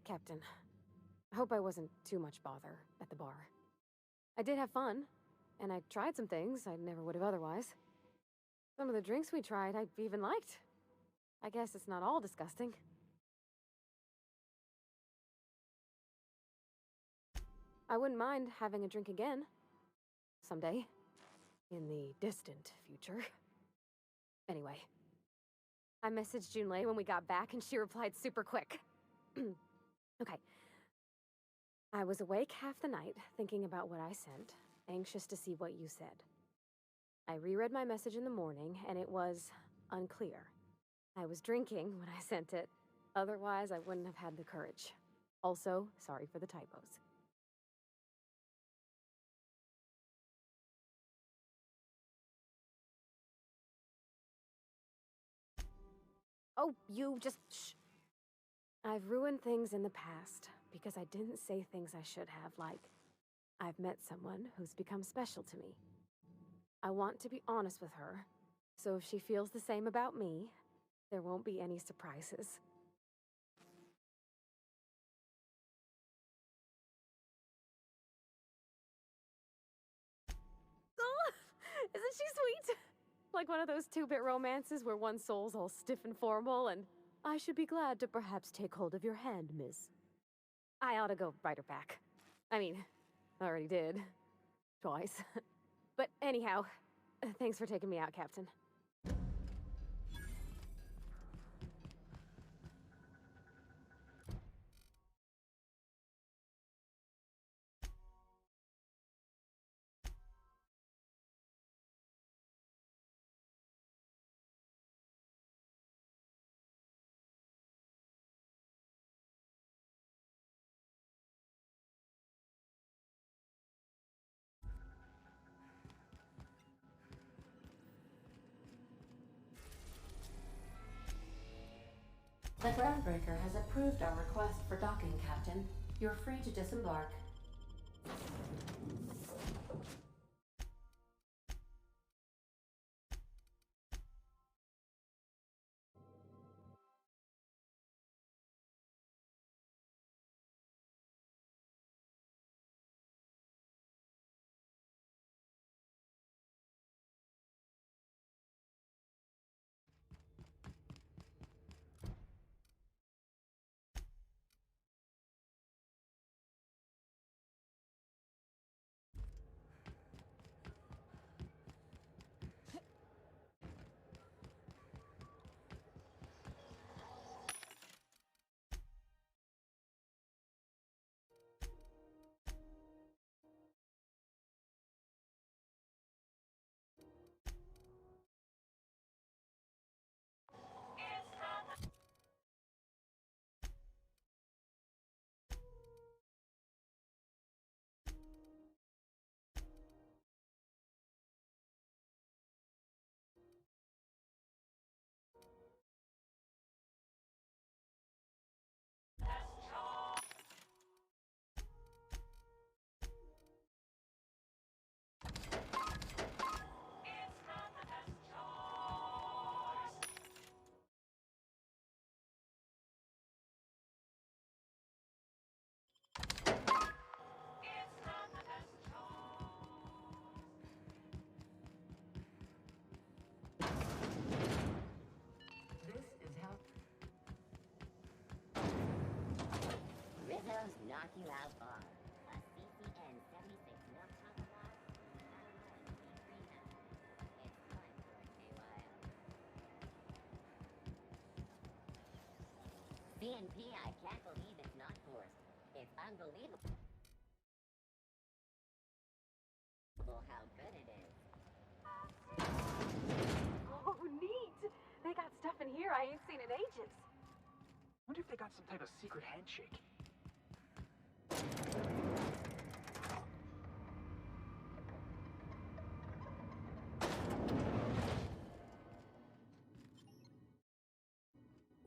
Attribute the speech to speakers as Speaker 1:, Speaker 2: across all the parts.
Speaker 1: Captain. I hope I wasn't too much bother at the bar. I did have fun, and I tried some things I never would have otherwise. Some of the drinks we tried I even liked. I guess it's not all disgusting. I wouldn't mind having a drink again. Someday. In the distant future. Anyway. I messaged Junlei when we got back and she replied super quick. Okay. I was awake half the night, thinking about what I sent, anxious to see what you said. I reread my message in the morning, and it was unclear. I was drinking when I sent it. Otherwise, I wouldn't have had the courage. Also, sorry for the typos. Oh, you just shh. I've ruined things in the past because I didn't say things I should have, like, I've met someone who's become special to me. I want to be honest with her, so if she feels the same about me, there won't be any surprises. Oh, isn't she sweet? Like one of those two-bit romances where one soul's all stiff and formal and, I should be glad to perhaps take hold of your hand, miss. I ought to go write her back. I mean, I already did. Twice. But anyhow, thanks for taking me out, Captain.
Speaker 2: The Groundbreaker has approved our request for docking, Captain. You're free to disembark.
Speaker 3: Rizzo's Knock You Out Bar. A CCN 76 milk chocolate bar. It's time for a KYO. CNP, I can't believe it's not forced. It's unbelievable how good it is.
Speaker 1: Oh, neat! They got stuff in here I ain't seen in ages.
Speaker 4: Wonder if they got some type of secret handshake.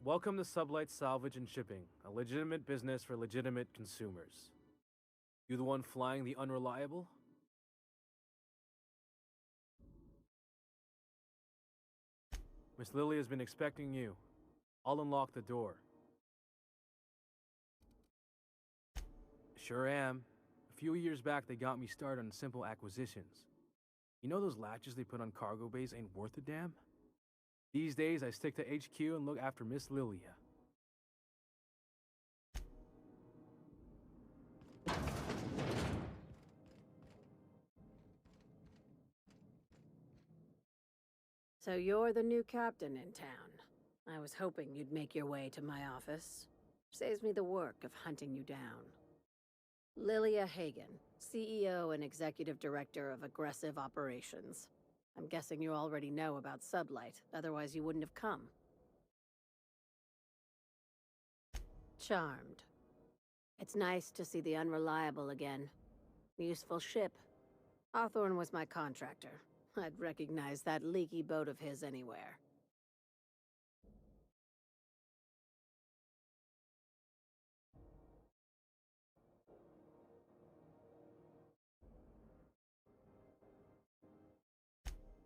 Speaker 5: Welcome to Sublight Salvage and Shipping, a legitimate business for legitimate consumers. You the one flying the Unreliable? Miss Lily has been expecting you. I'll unlock the door. Sure am. A few years back, they got me started on simple acquisitions. You know those latches they put on cargo bays ain't worth a damn? These days, I stick to HQ and look after Miss Lilia.
Speaker 6: So you're the new captain in town. I was hoping you'd make your way to my office. Saves me the work of hunting you down. Lilia Hagen, CEO and Executive Director of Aggressive Operations. I'm guessing you already know about Sublight, otherwise you wouldn't have come. Charmed. It's nice to see the Unreliable again. Useful ship. Hawthorne was my contractor. I'd recognize that leaky boat of his anywhere.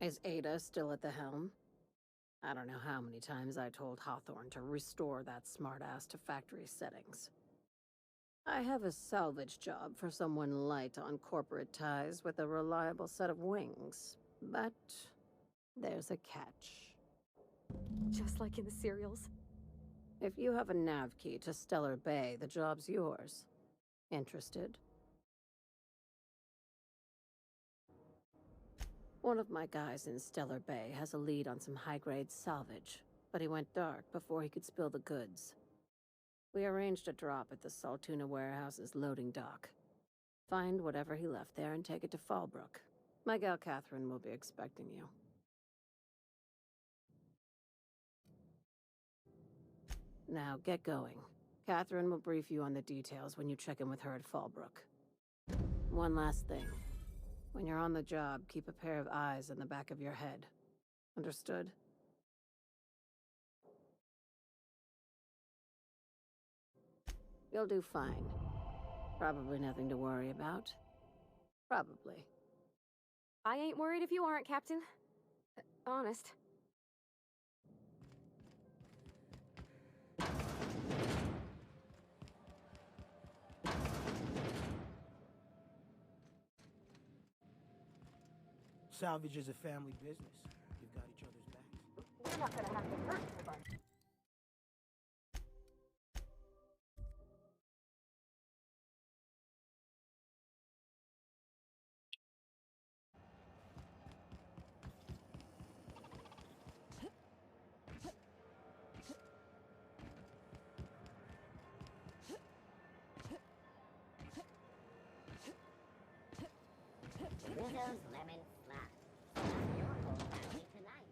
Speaker 6: Is Ada still at the helm? I don't know how many times I told Hawthorne to restore that smartass to factory settings. I have a salvage job for someone light on corporate ties with a reliable set of wings, but there's a catch.
Speaker 1: Just like in the serials.
Speaker 6: If you have a nav key to Stellar Bay, the job's yours. Interested? One of my guys in Stellar Bay has a lead on some high-grade salvage, but he went dark before he could spill the goods. We arranged a drop at the Saltuna warehouse's loading dock. Find whatever he left there and take it to Fallbrook. My gal Catherine will be expecting you. Now, get going. Catherine will brief you on the details when you check in with her at Fallbrook. One last thing. When you're on the job, keep a pair of eyes in the back of your head. Understood? You'll do fine. Probably nothing to worry about. Probably.
Speaker 1: I ain't worried if you aren't, Captain. Honest.
Speaker 7: Salvage is a family business. You've got each other's backs.
Speaker 1: We're not gonna have to hurt anybody.
Speaker 3: Widow's lemon slap. Your whole family tonight.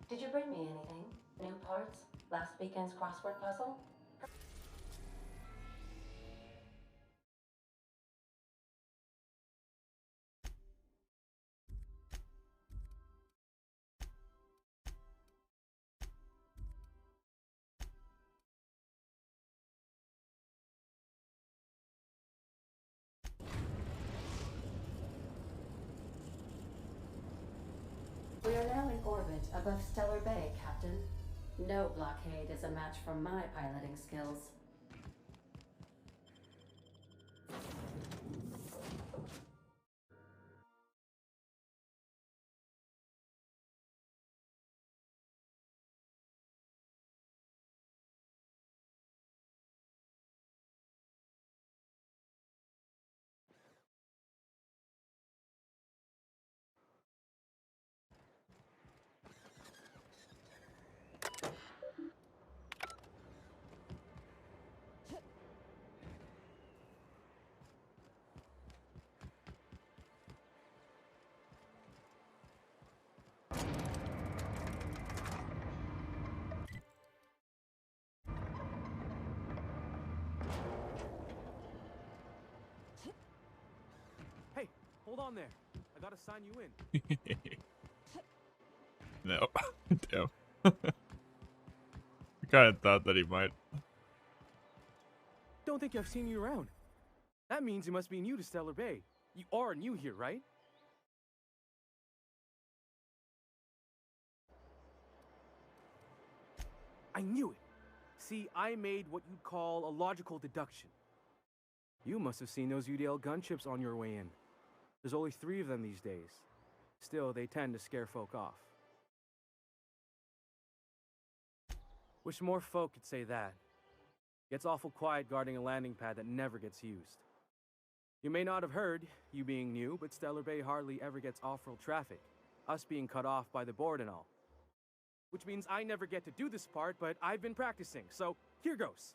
Speaker 2: Did you bring me anything? New parts? Last weekend's crossword puzzle? We are now in orbit above Stellar Bay, Captain. No blockade is a match for my piloting skills.
Speaker 5: hold on there. I gotta sign you in.
Speaker 8: No. Damn. I kind of thought that he might.
Speaker 5: Don't think I've seen you around. That means you must be new to Stellar Bay. You are new here, right? I knew it. See, I made what you'd call a logical deduction. You must have seen those UDL gunships on your way in. There's only 3 of them these days. Still, they tend to scare folk off. Wish more folk could say that. Gets awful quiet guarding a landing pad that never gets used. You may not have heard, you being new, but Stellar Bay hardly ever gets off-world traffic. Us being cut off by the board and all. Which means I never get to do this part, but I've been practicing, so here goes.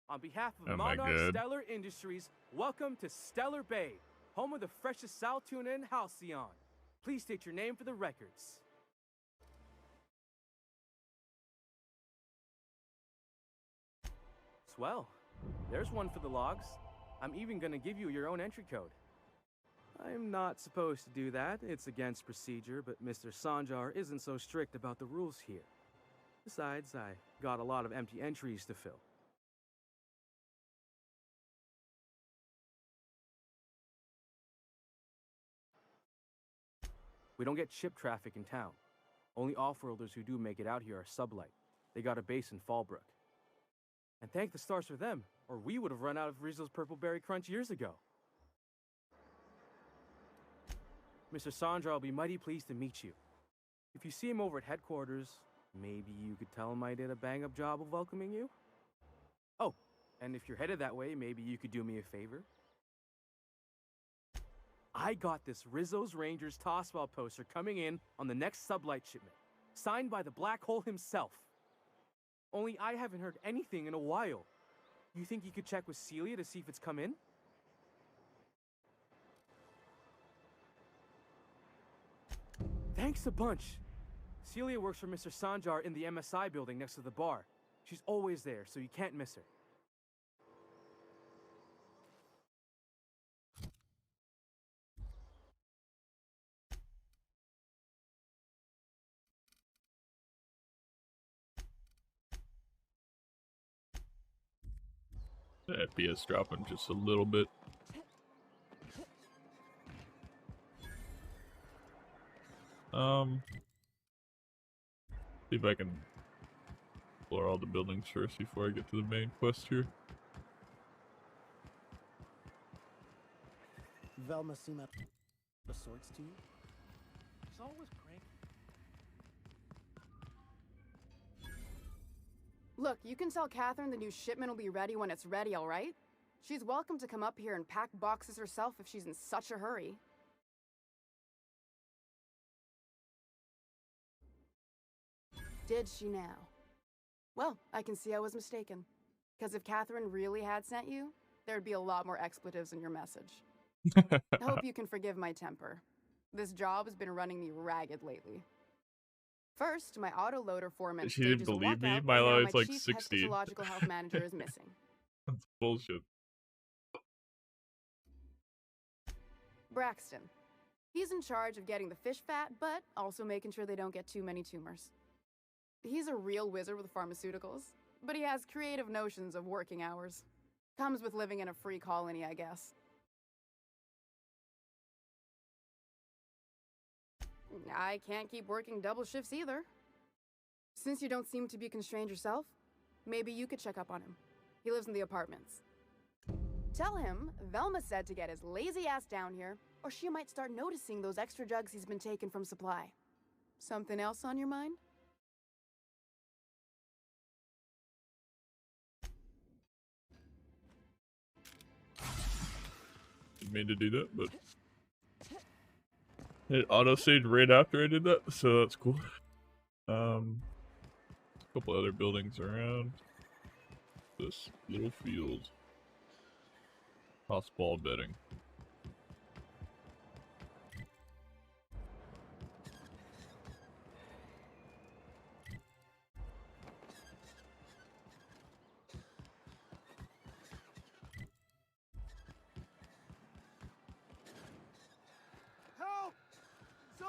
Speaker 5: On behalf of
Speaker 8: Am I
Speaker 5: Monarch
Speaker 8: good?
Speaker 5: Stellar Industries, welcome to Stellar Bay, home of the freshest sal tuna in Halcyon. Please state your name for the records. Swell. There's one for the logs. I'm even gonna give you your own entry code. I'm not supposed to do that. It's against procedure, but Mr. Sanjar isn't so strict about the rules here. Besides, I got a lot of empty entries to fill. We don't get ship traffic in town. Only off-worlders who do make it out here are Sublight. They got a base in Fallbrook. And thank the stars for them, or we would have run out of Rizzo's Purple Berry Crunch years ago. Mr. Sandra will be mighty pleased to meet you. If you see him over at headquarters, maybe you could tell him I did a bang-up job of welcoming you? Oh, and if you're headed that way, maybe you could do me a favor? I got this Rizzo's Rangers Tossball poster coming in on the next Sublight shipment, signed by the Black Hole himself. Only I haven't heard anything in a while. You think you could check with Celia to see if it's come in? Thanks a bunch. Celia works for Mr. Sanjar in the MSI building next to the bar. She's always there, so you can't miss her.
Speaker 8: The FPS dropping just a little bit. See if I can explore all the buildings first before I get to the main quest here.
Speaker 7: Velma seem up of sorts to you?
Speaker 4: She's always cranky.
Speaker 9: Look, you can tell Catherine the new shipment will be ready when it's ready, all right? She's welcome to come up here and pack boxes herself if she's in such a hurry. Did she now? Well, I can see I was mistaken. Because if Catherine really had sent you, there'd be a lot more expletives in your message. I hope you can forgive my temper. This job has been running me ragged lately. First, my autoloader foreman
Speaker 8: She didn't
Speaker 9: stages a
Speaker 8: believe me?
Speaker 9: walkout,
Speaker 8: My
Speaker 9: and now
Speaker 8: life is like
Speaker 9: chief
Speaker 8: 60.
Speaker 9: Hepatological health manager is missing.
Speaker 8: That's bullshit.
Speaker 9: Braxton. He's in charge of getting the fish fat, but also making sure they don't get too many tumors. He's a real wizard with pharmaceuticals, but he has creative notions of working hours. Comes with living in a free colony, I guess. I can't keep working double shifts either. Since you don't seem to be constrained yourself, maybe you could check up on him. He lives in the apartments. Tell him Velma said to get his lazy ass down here, or she might start noticing those extra jugs he's been taking from supply. Something else on your mind?
Speaker 8: Didn't mean to do that, but it auto-saved right after I did that, so that's cool. A couple other buildings around this little field. Tossball betting.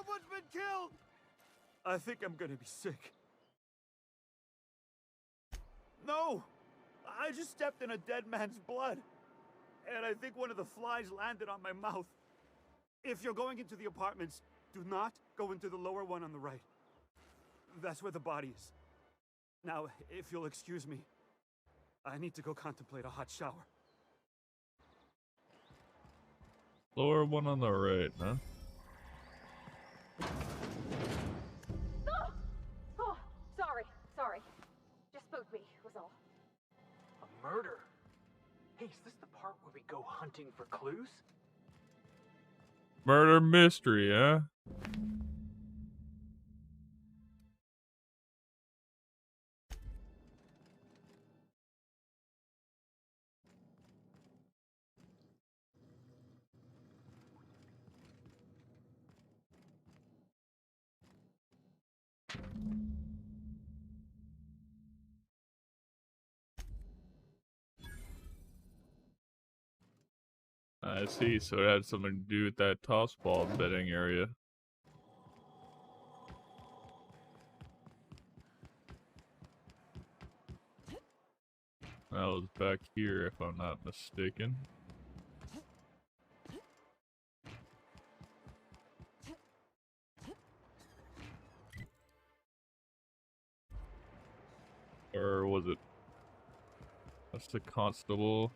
Speaker 10: Someone's been killed! I think I'm gonna be sick. No! I just stepped in a dead man's blood. And I think one of the flies landed on my mouth. If you're going into the apartments, do not go into the lower one on the right. That's where the body is. Now, if you'll excuse me, I need to go contemplate a hot shower.
Speaker 8: Lower one on the right, huh?
Speaker 1: Oh, sorry. Just spooked me, was all.
Speaker 4: A murder? Hey, is this the part where we go hunting for clues?
Speaker 8: Murder mystery, huh? I see, so it had something to do with that toss ball betting area. That was back here, if I'm not mistaken. Or was it? That's the constable.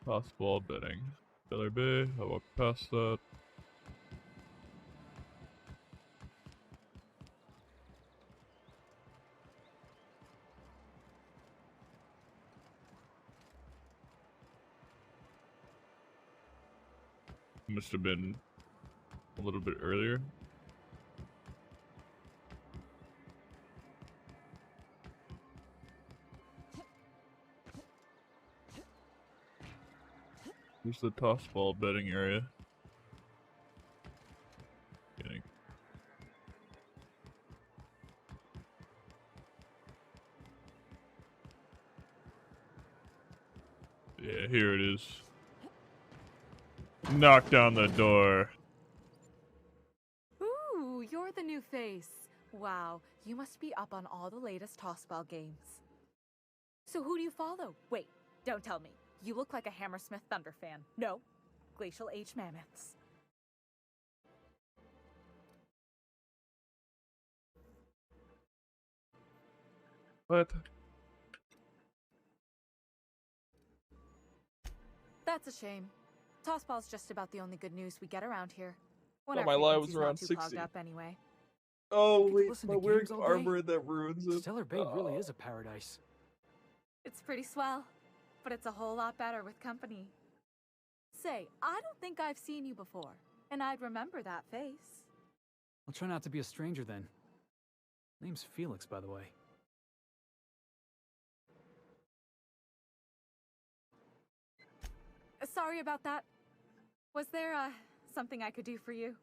Speaker 8: Toss ball betting. Stellar Bay, I walk past that. Must have been a little bit earlier. Here's the toss ball betting area. Kidding. Yeah, here it is. Knock down the door.
Speaker 11: Ooh, you're the new face. Wow, you must be up on all the latest tossball games. So who do you follow? Wait, don't tell me. You look like a Hammersmith Thunder fan. No, Glacial H Mammoths.
Speaker 8: What?
Speaker 11: That's a shame. Tossball's just about the only good news we get around here.
Speaker 8: Thought my live was around 60.
Speaker 11: Clogged up anyway.
Speaker 8: Oh wait,
Speaker 4: listen
Speaker 8: my
Speaker 4: to
Speaker 8: weird
Speaker 4: games all
Speaker 8: armor that ruins it.
Speaker 4: Stellar Bay really is a paradise.
Speaker 11: It's pretty swell, but it's a whole lot better with company. Say, I don't think I've seen you before, and I'd remember that face.
Speaker 4: I'll try not to be a stranger then. Name's Felix, by the way.
Speaker 11: Sorry about that. Was there, something I could do for you?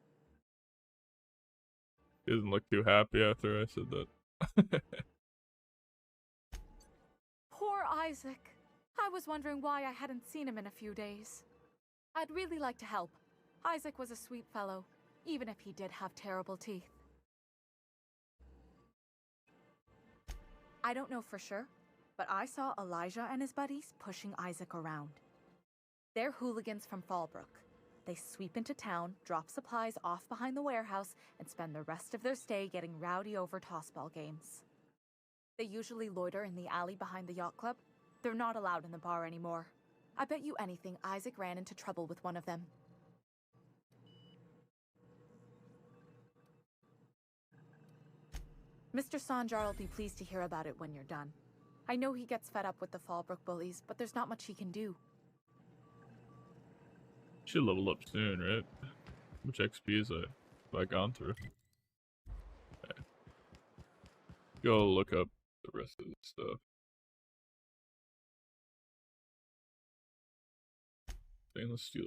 Speaker 8: He doesn't look too happy after I said that.
Speaker 11: Poor Isaac. I was wondering why I hadn't seen him in a few days. I'd really like to help. Isaac was a sweet fellow, even if he did have terrible teeth. I don't know for sure, but I saw Elijah and his buddies pushing Isaac around. They're hooligans from Fallbrook. They sweep into town, drop supplies off behind the warehouse, and spend the rest of their stay getting rowdy over tossball games. They usually loiter in the alley behind the yacht club. They're not allowed in the bar anymore. I bet you anything Isaac ran into trouble with one of them. Mr. Sanjar will be pleased to hear about it when you're done. I know he gets fed up with the Fallbrook bullies, but there's not much he can do.
Speaker 8: Should level up soon, right? How much XP is have I gone through? Okay. Go look up the rest of the stuff. Stainless steel.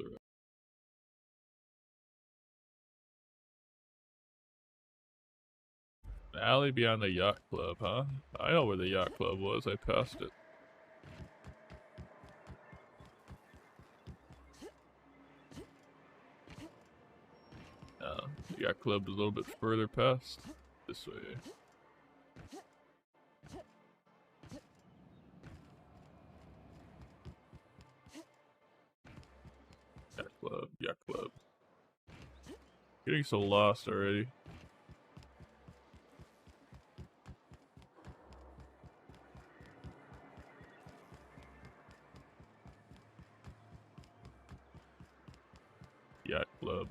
Speaker 8: Alley beyond the yacht club, huh? I know where the yacht club was. I passed it. Yacht Club is a little bit further past. This way. Yacht Club, Yacht Club. Getting so lost already. Yacht Club.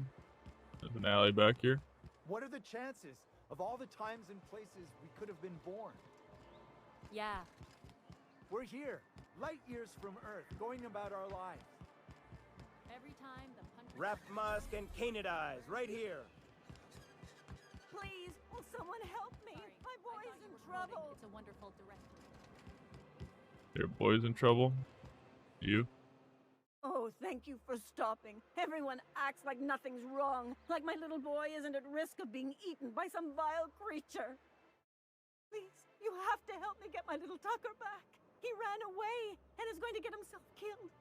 Speaker 8: There's an alley back here.
Speaker 12: What are the chances of all the times and places we could have been born?
Speaker 11: Yeah.
Speaker 12: We're here, light years from Earth, going about our lives.
Speaker 11: Every time the punch.
Speaker 7: Rap Musk and Canadize, right here.
Speaker 13: Please, will someone help me? My boy's in trouble.
Speaker 11: It's a wonderful director.
Speaker 8: Your boy's in trouble? You?
Speaker 13: Oh, thank you for stopping. Everyone acts like nothing's wrong, like my little boy isn't at risk of being eaten by some vile creature. Please, you have to help me get my little Tucker back. He ran away and is going to get himself killed.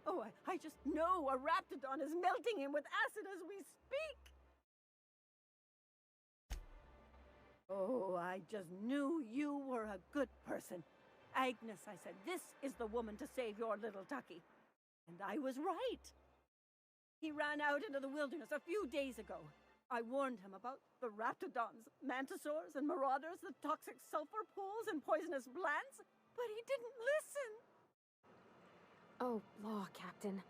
Speaker 13: Oh, I just know a Raptidon is melting him with acid as we speak. Oh, I just knew you were a good person. Agnes, I said, this is the woman to save your little Tucky. And I was right. He ran out into the wilderness a few days ago. I warned him about the Raptidons, Mantisaurs, and Marauders, the toxic sulfur pools, and poisonous blants, but he didn't listen.
Speaker 1: Oh, law, Captain.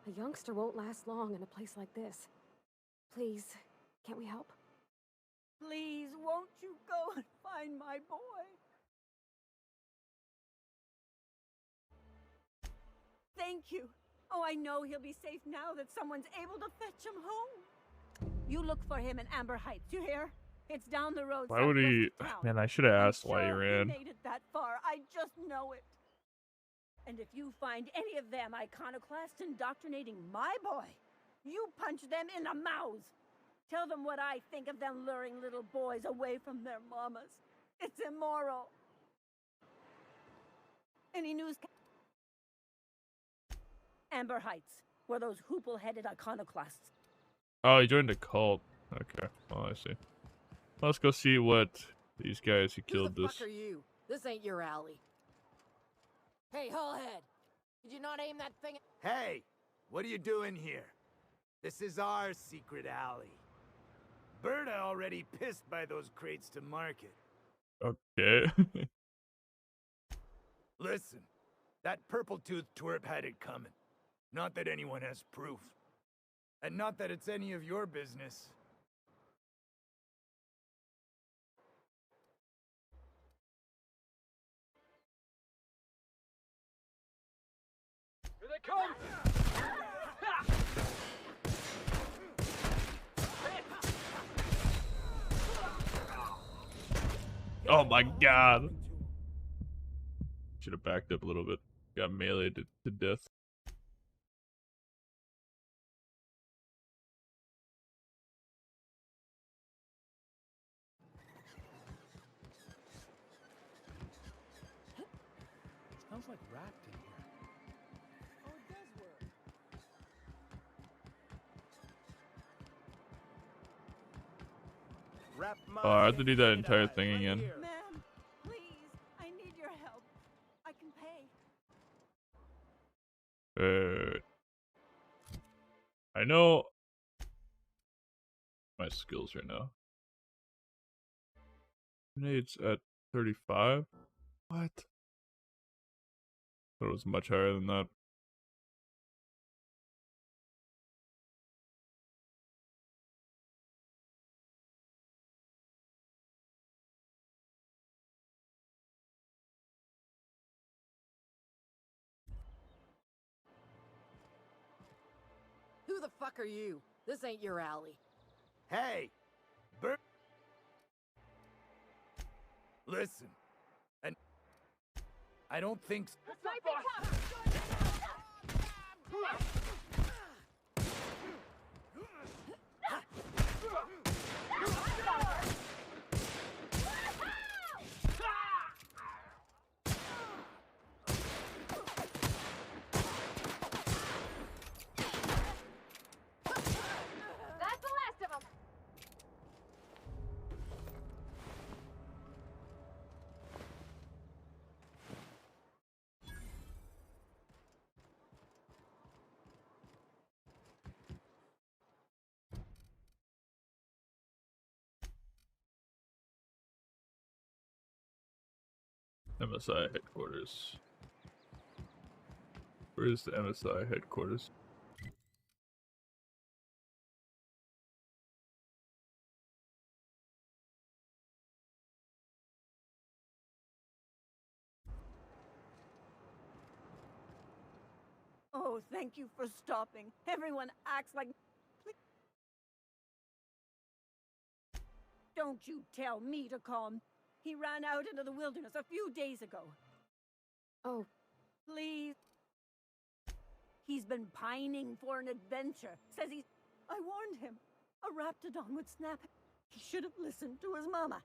Speaker 1: A youngster won't last long in a place like this. Please, can't we help?
Speaker 13: Please, won't you go and find my boy? Thank you. Oh, I know he'll be safe now that someone's able to fetch him home. You look for him in Amber Heights, you hear? It's down the road.
Speaker 8: Why would he? Man, I should have asked why he
Speaker 13: He
Speaker 8: ran.
Speaker 13: made it that far. I just know it. And if you find any of them iconoclasts indoctrinating my boy, you punch them in the mouths. Tell them what I think of them luring little boys away from their mamas. It's immoral. Any news? Amber Heights, where those hoople-headed iconoclasts.
Speaker 8: Oh, he joined a cult. Okay, well, I see. Let's go see what these guys who killed
Speaker 14: Who the
Speaker 8: this.
Speaker 14: fuck are you? This ain't your alley. Hey, Hullhead, did you not aim that thing?
Speaker 15: Hey, what are you doing here? This is our secret alley. Berta already pissed by those crates to market.
Speaker 8: Okay.
Speaker 15: Listen, that purple-toothed twerp had it coming. Not that anyone has proof. And not that it's any of your business.
Speaker 4: Here they come!
Speaker 8: Oh my god. Should have backed up a little bit. Got meleeed to death.
Speaker 7: Smells like rat in here. Oh, it does work. Rap
Speaker 8: Oh, I have to do that entire thing again.
Speaker 13: Ma'am, please, I need your help. I can pay.
Speaker 8: I know my skills right now. Grenades at 35? What? Thought it was much higher than that.
Speaker 14: Who the fuck are you? This ain't your alley.
Speaker 15: Hey! Listen. And I don't think
Speaker 8: MSI headquarters. Where is the MSI headquarters?
Speaker 13: Oh, thank you for stopping. Everyone acts like... Don't you tell me to calm. He ran out into the wilderness a few days ago.
Speaker 1: Oh.
Speaker 13: Please. He's been pining for an adventure. Says he's... I warned him. A raptidon would snap. He should have listened to his mama.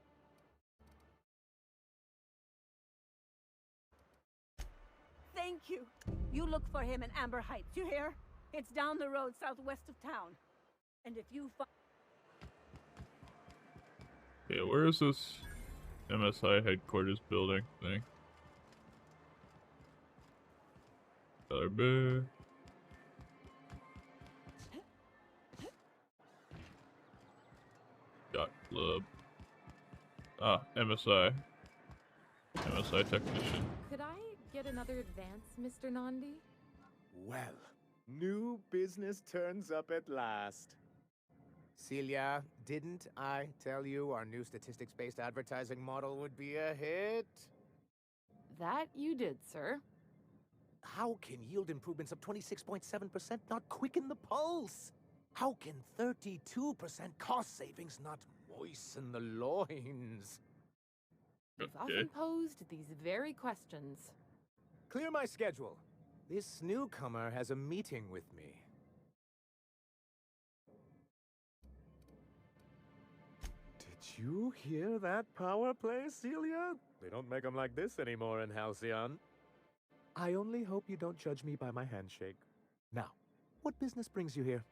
Speaker 13: Thank you. You look for him in Amber Heights, you hear? It's down the road southwest of town. And if you find...
Speaker 8: Okay, where is this MSI headquarters building thing? Stellar Bay. Yacht Club. Ah, MSI. MSI technician.
Speaker 16: Could I get another advance, Mr. Nandi?
Speaker 17: Well, new business turns up at last. Celia, didn't I tell you our new statistics-based advertising model would be a hit?
Speaker 16: That you did, sir.
Speaker 17: How can yield improvements of 26.7% not quicken the pulse? How can 32% cost savings not moisten the loins?
Speaker 16: We've often posed these very questions.
Speaker 17: Clear my schedule. This newcomer has a meeting with me. Did you hear that power play, Celia? They don't make them like this anymore in Halcyon. I only hope you don't judge me by my handshake. Now, what business brings you here?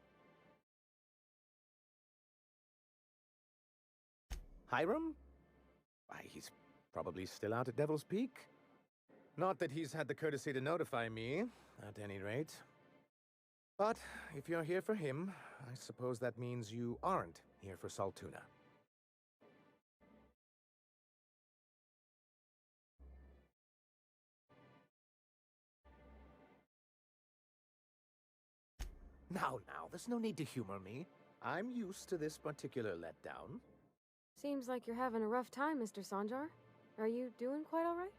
Speaker 17: Hiram? Why, he's probably still out at Devil's Peak. Not that he's had the courtesy to notify me, at any rate. But if you're here for him, I suppose that means you aren't here for Saltuna. Now, there's no need to humor me. I'm used to this particular letdown.
Speaker 1: Seems like you're having a rough time, Mr. Sanjar. Are you doing quite all right?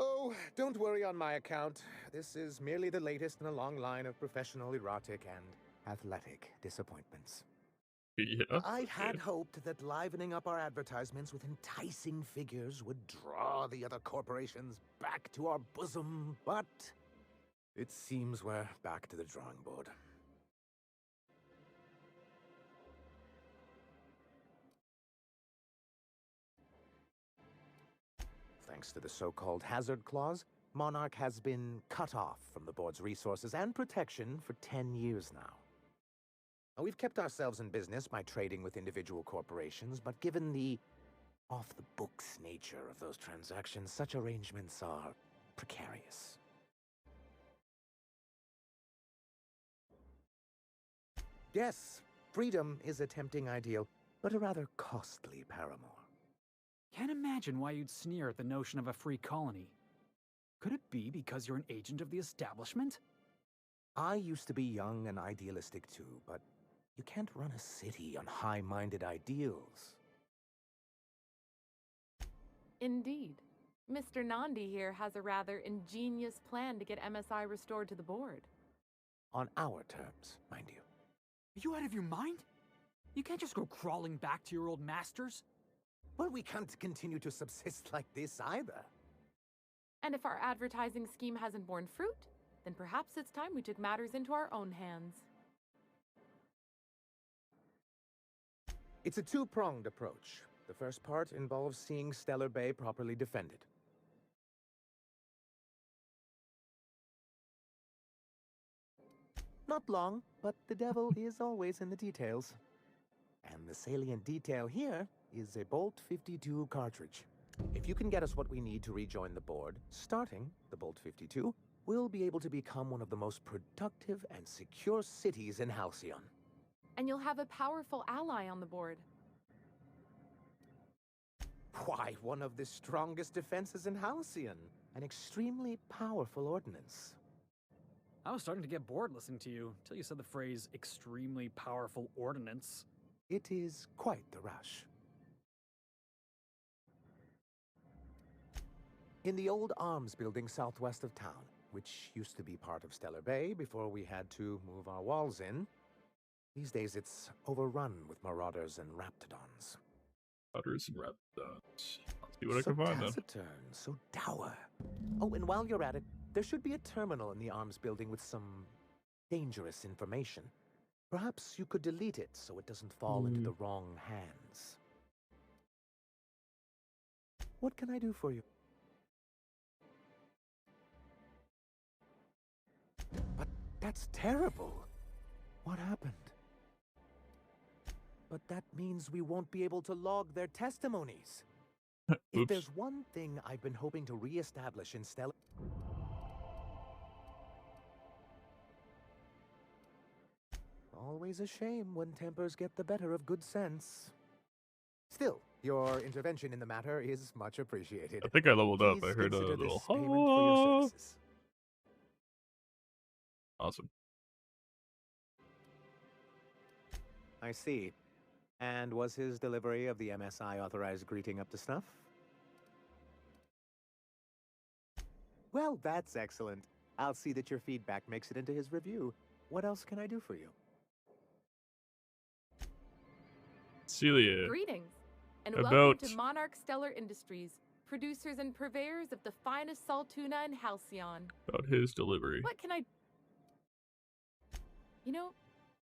Speaker 17: Oh, don't worry on my account. This is merely the latest in a long line of professional erotic and athletic disappointments.
Speaker 8: Yeah.
Speaker 17: I had hoped that livening up our advertisements with enticing figures would draw the other corporations back to our bosom, but it seems we're back to the drawing board. Thanks to the so-called hazard clause, Monarch has been cut off from the board's resources and protection for 10 years now. Now, we've kept ourselves in business by trading with individual corporations, but given the off-the-books nature of those transactions, such arrangements are precarious. Yes, freedom is a tempting ideal, but a rather costly paramour.
Speaker 4: Can't imagine why you'd sneer at the notion of a free colony. Could it be because you're an agent of the establishment?
Speaker 17: I used to be young and idealistic too, but you can't run a city on high-minded ideals.
Speaker 16: Indeed. Mr. Nandi here has a rather ingenious plan to get MSI restored to the board.
Speaker 17: On our terms, mind you.
Speaker 4: Are you out of your mind? You can't just go crawling back to your old masters.
Speaker 17: Well, we can't continue to subsist like this either.
Speaker 16: And if our advertising scheme hasn't borne fruit, then perhaps it's time we took matters into our own hands.
Speaker 17: It's a two-pronged approach. The first part involves seeing Stellar Bay properly defended. Not long, but the devil is always in the details. And the salient detail here is a Bolt 52 cartridge. If you can get us what we need to rejoin the board, starting the Bolt 52, we'll be able to become one of the most productive and secure cities in Halcyon.
Speaker 16: And you'll have a powerful ally on the board.
Speaker 17: Why, one of the strongest defenses in Halcyon. An extremely powerful ordnance.
Speaker 4: I was starting to get bored listening to you until you said the phrase extremely powerful ordnance.
Speaker 17: It is quite the rush. In the old arms building southwest of town, which used to be part of Stellar Bay before we had to move our walls in, these days it's overrun with marauders and raptidons.
Speaker 8: Marauders and raptidons. I'll see what I can find then.
Speaker 17: So taciturn, so dour. Oh, and while you're at it, there should be a terminal in the arms building with some dangerous information. Perhaps you could delete it so it doesn't fall into the wrong hands. What can I do for you? But that's terrible. What happened? But that means we won't be able to log their testimonies. If there's one thing I've been hoping to re-establish in Stellar... Always a shame when tempers get the better of good sense. Still, your intervention in the matter is much appreciated.
Speaker 8: I think I leveled up.
Speaker 17: Please
Speaker 8: I heard a
Speaker 17: consider
Speaker 8: little
Speaker 17: this payment for your services.
Speaker 8: Awesome.
Speaker 17: I see. And was his delivery of the MSI authorized greeting up to snuff? Well, that's excellent. I'll see that your feedback makes it into his review. What else can I do for you?
Speaker 8: Celia.
Speaker 16: Greetings, and
Speaker 8: About-
Speaker 16: welcome to Monarch Stellar Industries, producers and purveyors of the finest salt tuna in Halcyon.
Speaker 8: About his delivery.
Speaker 16: What can I... You know,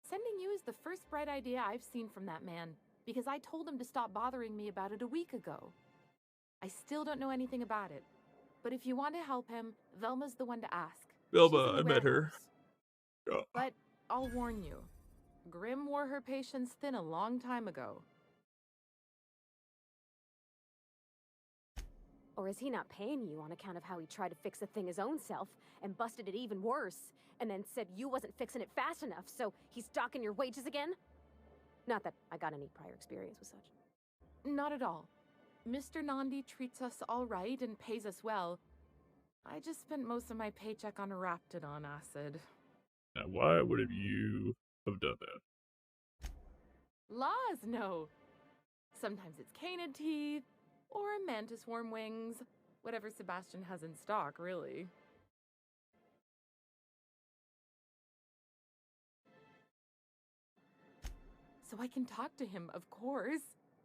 Speaker 16: sending you is the first bright idea I've seen from that man, because I told him to stop bothering me about it a week ago. I still don't know anything about it, but if you want to help him, Velma's the one to ask.
Speaker 8: Velma, I met her. Oh.
Speaker 16: But I'll warn you, Grim wore her patience thin a long time ago.
Speaker 1: Or is he not paying you on account of how he tried to fix the thing his own self and busted it even worse, and then said you wasn't fixing it fast enough, so he's docking your wages again? Not that I got any prior experience with such.
Speaker 16: Not at all. Mr. Nandi treats us all right and pays us well. I just spent most of my paycheck on Raptidon acid.
Speaker 8: Now, why would have you have done that?
Speaker 16: Laws, no. Sometimes it's canid teeth, or a mantis worm wings. Whatever Sebastian has in stock, really. So I can talk to him, of course.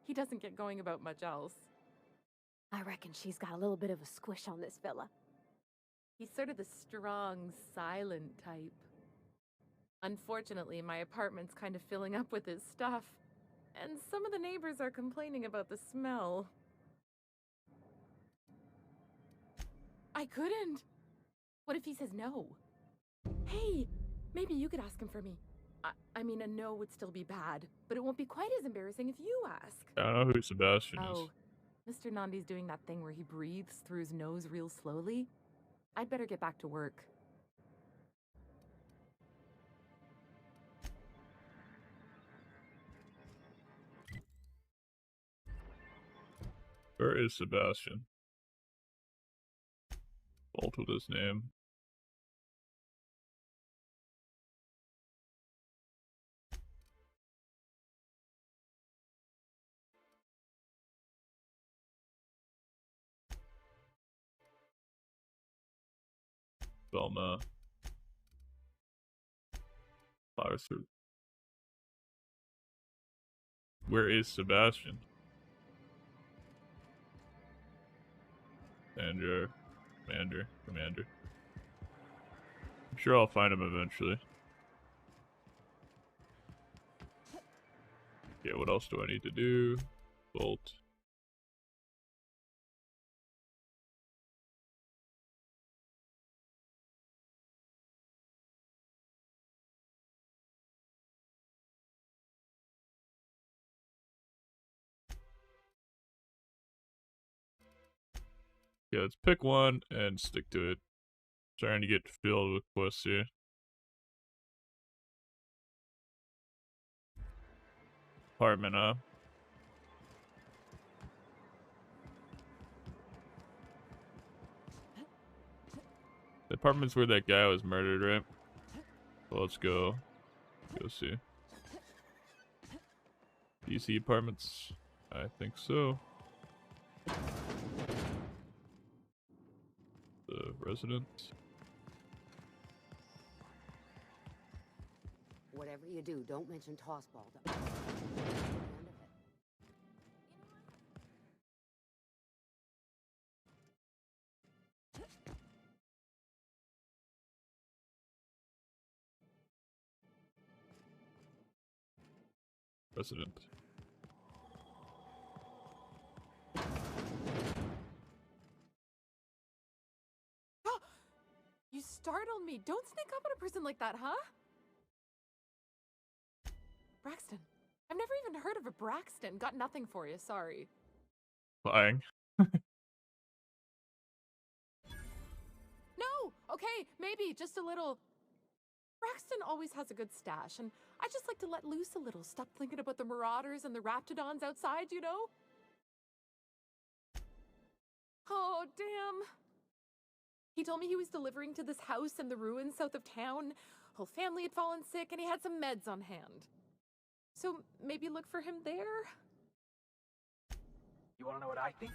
Speaker 16: He doesn't get going about much else.
Speaker 1: I reckon she's got a little bit of a squish on this fella.
Speaker 16: He's sort of the strong, silent type. Unfortunately, my apartment's kind of filling up with his stuff, and some of the neighbors are complaining about the smell. I couldn't. What if he says no? Hey, maybe you could ask him for me. I mean, a no would still be bad, but it won't be quite as embarrassing if you ask.
Speaker 8: I don't know who Sebastian is.
Speaker 16: Oh, Mr. Nandi's doing that thing where he breathes through his nose real slowly. I'd better get back to work.
Speaker 8: Where is Sebastian? Fault with his name. Velma. Flower Fruit. Where is Sebastian? Commander. I'm sure I'll find him eventually. Okay, what else do I need to do? Bolt. Yeah, let's pick one and stick to it. Trying to get filled with quests here. Apartment, huh? apartment's where that guy was murdered, right? So let's go. Go see. DC apartments? I think so. The residence.
Speaker 18: Whatever you do, don't mention Tossball.
Speaker 8: Resident.
Speaker 16: You startled me. Don't sneak up on a person like that, huh? Braxton. I've never even heard of a Braxton. Got nothing for you, sorry.
Speaker 8: Lying.
Speaker 16: No! Okay, maybe, just a little. Braxton always has a good stash, and I just like to let loose a little. Stop thinking about the marauders and the raptidons outside, you know? Oh, damn. He told me he was delivering to this house in the ruins south of town. Whole family had fallen sick, and he had some meds on hand. So maybe look for him there?
Speaker 19: You wanna know what I think?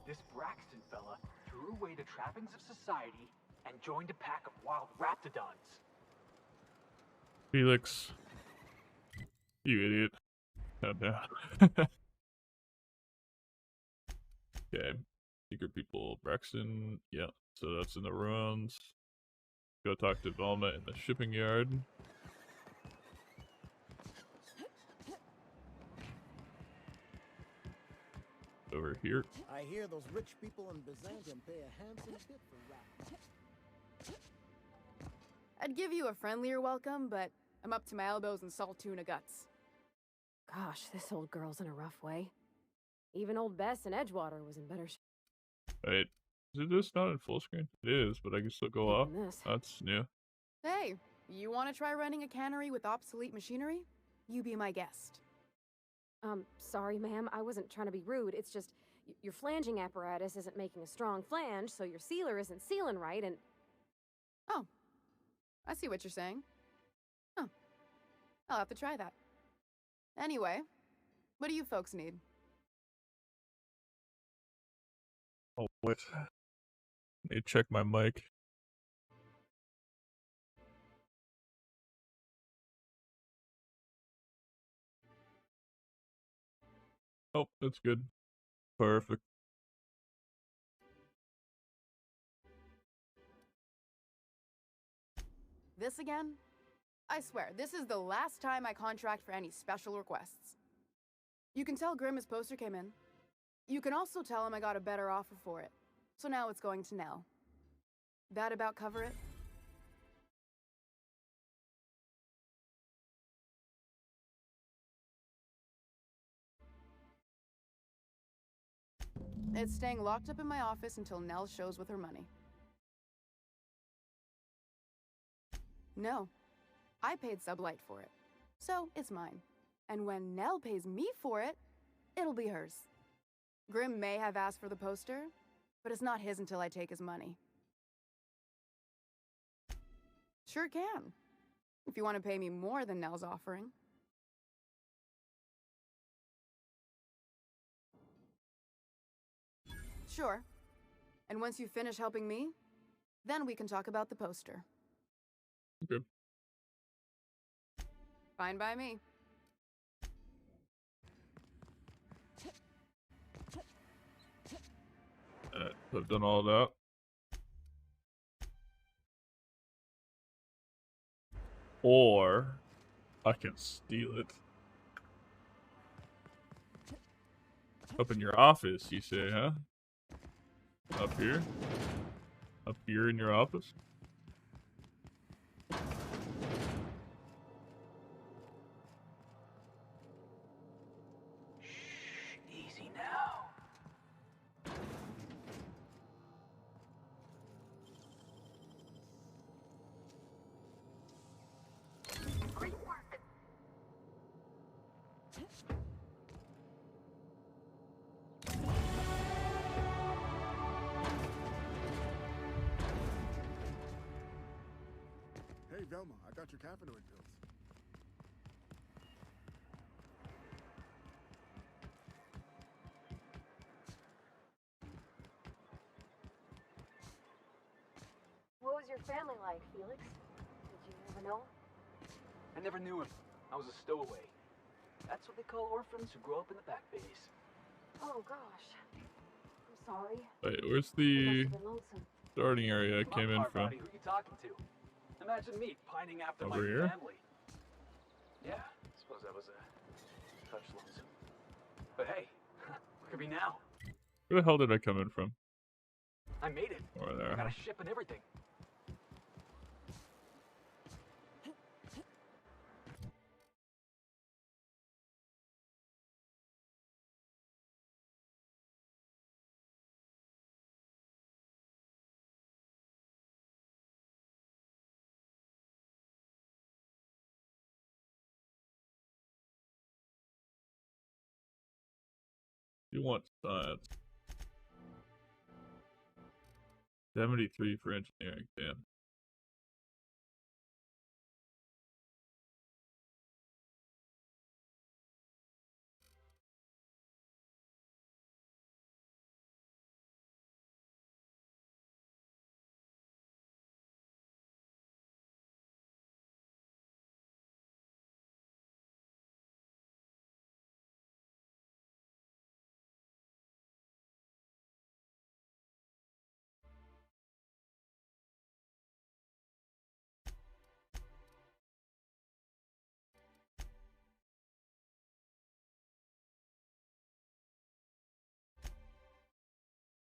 Speaker 19: This Braxton fella threw away the trappings of society and joined a pack of wild raptidons.
Speaker 8: Felix. You idiot. Calm down. Okay. Secret people. Braxton. Yeah. So that's in the ruins. Go talk to Velma in the shipping yard. Over here.
Speaker 7: I hear those rich people in Byzantium pay a handsome bit for rap.
Speaker 9: I'd give you a friendlier welcome, but I'm up to my elbows in salt tuna guts.
Speaker 1: Gosh, this old girl's in a rough way. Even old Bess in Edgewater was in better shape.
Speaker 8: Wait, is this not in full screen? It is, but I can still go up. That's new.
Speaker 9: Hey, you want to try running a cannery with obsolete machinery? You be my guest.
Speaker 1: Sorry, ma'am. I wasn't trying to be rude. It's just your flanging apparatus isn't making a strong flange, so your sealer isn't sealing right, and...
Speaker 9: Oh, I see what you're saying. Huh. I'll have to try that. Anyway, what do you folks need?
Speaker 8: Oh, wait. Let me check my mic. Oh, that's good. Perfect.
Speaker 9: This again? I swear, this is the last time I contract for any special requests. You can tell Grimm his poster came in. You can also tell him I got a better offer for it. So now it's going to Nell. That about cover it? It's staying locked up in my office until Nell shows with her money. No. I paid Sublight for it. So, it's mine. And when Nell pays me for it, it'll be hers. Grimm may have asked for the poster, but it's not his until I take his money. Sure can. If you want to pay me more than Nell's offering. Sure. And once you finish helping me, then we can talk about the poster.
Speaker 8: Okay.
Speaker 9: Fine by me.
Speaker 8: I've done all that. Or I can steal it. Up in your office, you say, huh? Up here? Up here in your office?
Speaker 19: Easy now. Great work.
Speaker 20: got your cannabinoid pills.
Speaker 1: What was your family like, Felix? Did you ever know him?
Speaker 19: I never knew him. I was a stowaway. That's what they call orphans who grow up in the back bays.
Speaker 1: Oh gosh. I'm sorry.
Speaker 8: Wait, where's the starting area I came in from?
Speaker 19: Buddy, who you talking to? Imagine me pining after
Speaker 8: Over
Speaker 19: my
Speaker 8: here?
Speaker 19: family. Yeah, I suppose that was a touch lonesome. But hey, look at me now.
Speaker 8: Where the hell did I come in from?
Speaker 19: I made it.
Speaker 8: Over there.
Speaker 19: I got a ship and everything.
Speaker 8: You want science? 73 for engineering. Damn.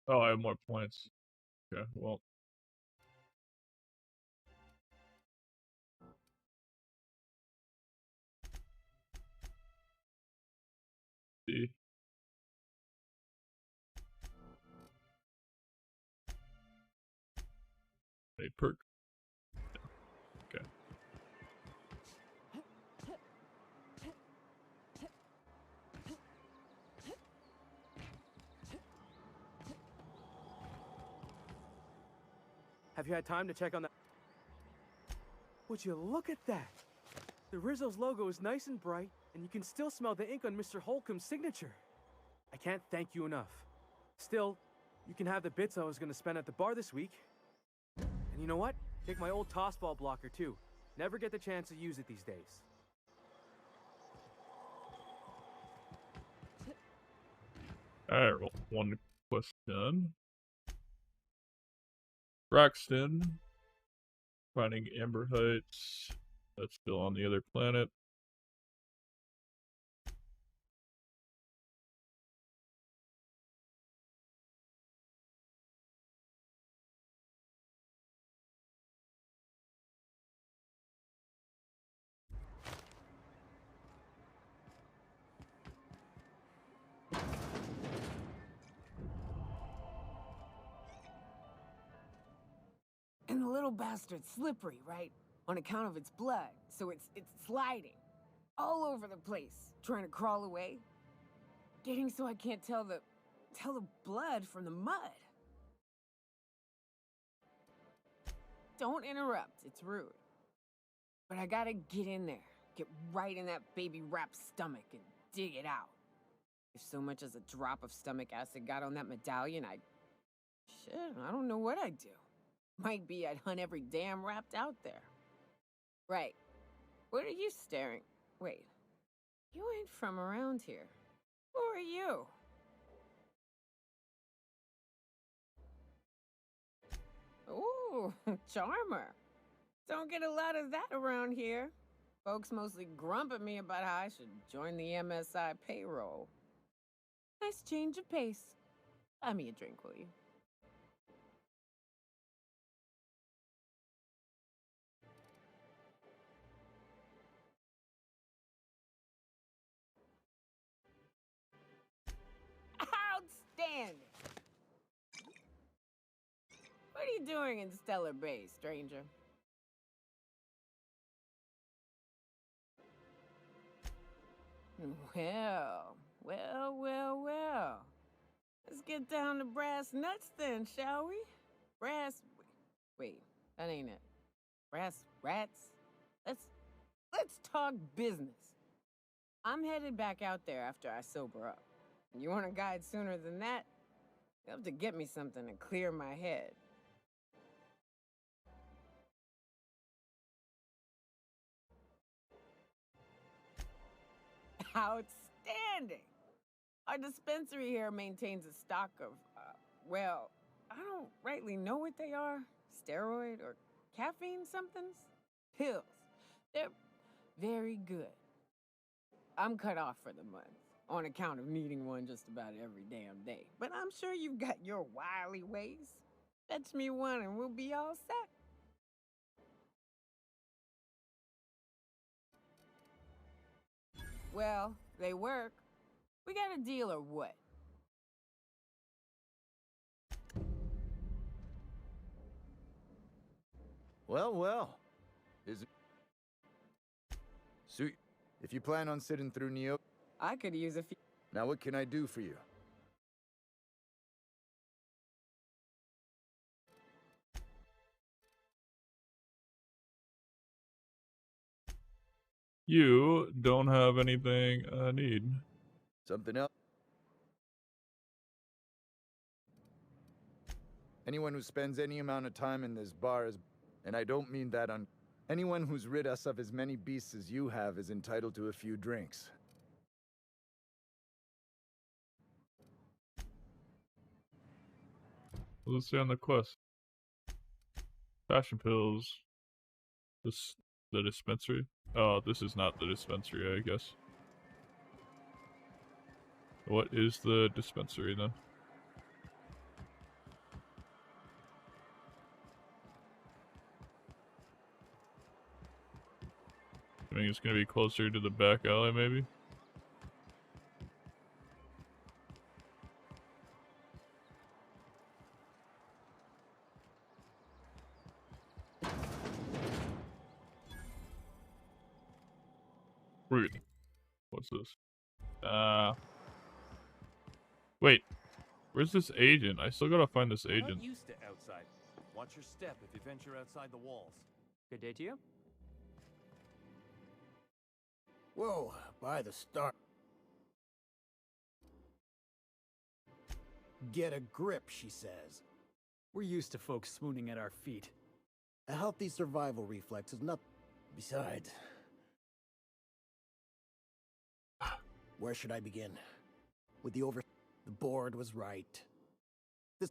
Speaker 8: Oh, I have more points. Okay, well. See. A perk. Okay.
Speaker 5: Have you had time to check on that? Would you look at that? The Rizzo's logo is nice and bright, and you can still smell the ink on Mr. Holcomb's signature. I can't thank you enough. Still, you can have the bits I was going to spend at the bar this week. And you know what? Take my old tossball blocker too. Never get the chance to use it these days.
Speaker 8: Alright, well, one quest done. Braxton. Finding Amber Heights. That's still on the other planet.
Speaker 21: And the little bastard's slippery, right? On account of its blood, so it's sliding. All over the place, trying to crawl away. Getting so I can't tell the blood from the mud. Don't interrupt, it's rude. But I gotta get in there, get right in that baby rap's stomach and dig it out. If so much as a drop of stomach acid got on that medallion, shit, I don't know what I'd do. Might be I'd hunt every damn wrapped out there. Right. What are you staring? Wait. You ain't from around here. Who are you? Ooh, charmer. Don't get a lot of that around here. Folks mostly grump at me about how I should join the MSI payroll. Nice change of pace. Buy me a drink, will you? Outstanding! What are you doing in Stellar Bay, stranger? Well. Let's get down to brass nuts then, shall we? Wait, that ain't it. Brass rats? Let's talk business. I'm headed back out there after I sober up. You want a guide sooner than that? You have to get me something to clear my head. Outstanding! Our dispensary here maintains a stock of, well, I don't rightly know what they are. Steroid or caffeine somethings? Pills. They're very good. I'm cut off for the month, on account of needing one just about every damn day. But I'm sure you've got your wily ways. Fetch me one and we'll be all set. Well, they work. We got a deal or what?
Speaker 15: Well, well. Is it... So, if you plan on sitting through Neo...
Speaker 21: I could use a few...
Speaker 15: Now what can I do for you?
Speaker 8: You don't have anything I need.
Speaker 15: Something else? Anyone who spends any amount of time in this bar is... And I don't mean that on... Anyone who's rid us of as many beasts as you have is entitled to a few drinks.
Speaker 8: Let's see on the quest. Passion pills. The dispensary? Oh, this is not the dispensary, I guess. What is the dispensary then? I think it's gonna be closer to the back alley, maybe? Rude. What's this? Wait. Where's this agent? I still gotta find this
Speaker 20: You're
Speaker 8: agent.
Speaker 20: not used to outside. Watch your step if you venture outside the walls.
Speaker 22: Good day to you.
Speaker 7: Whoa, by the start. Get a grip, she says.
Speaker 4: We're used to folks swooning at our feet.
Speaker 7: A healthy survival reflex is not... Besides... Where should I begin? With the The board was right. This...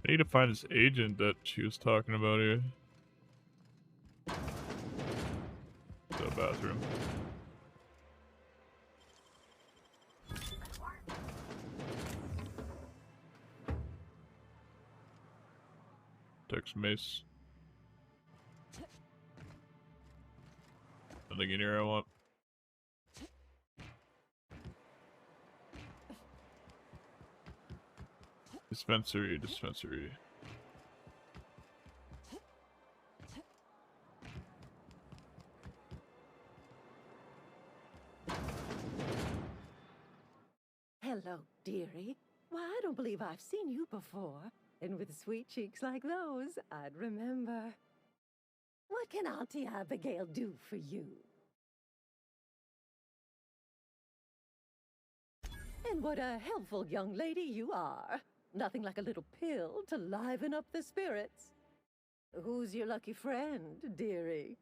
Speaker 8: I need to find this agent that she was talking about here. The bathroom. Text Mace. Nothing in here I want. Dispensary.
Speaker 13: Hello, dearie. Why, I don't believe I've seen you before. And with sweet cheeks like those, I'd remember. What can Auntie Abigail do for you? And what a helpful young lady you are. Nothing like a little pill to liven up the spirits. Who's your lucky friend, dearie?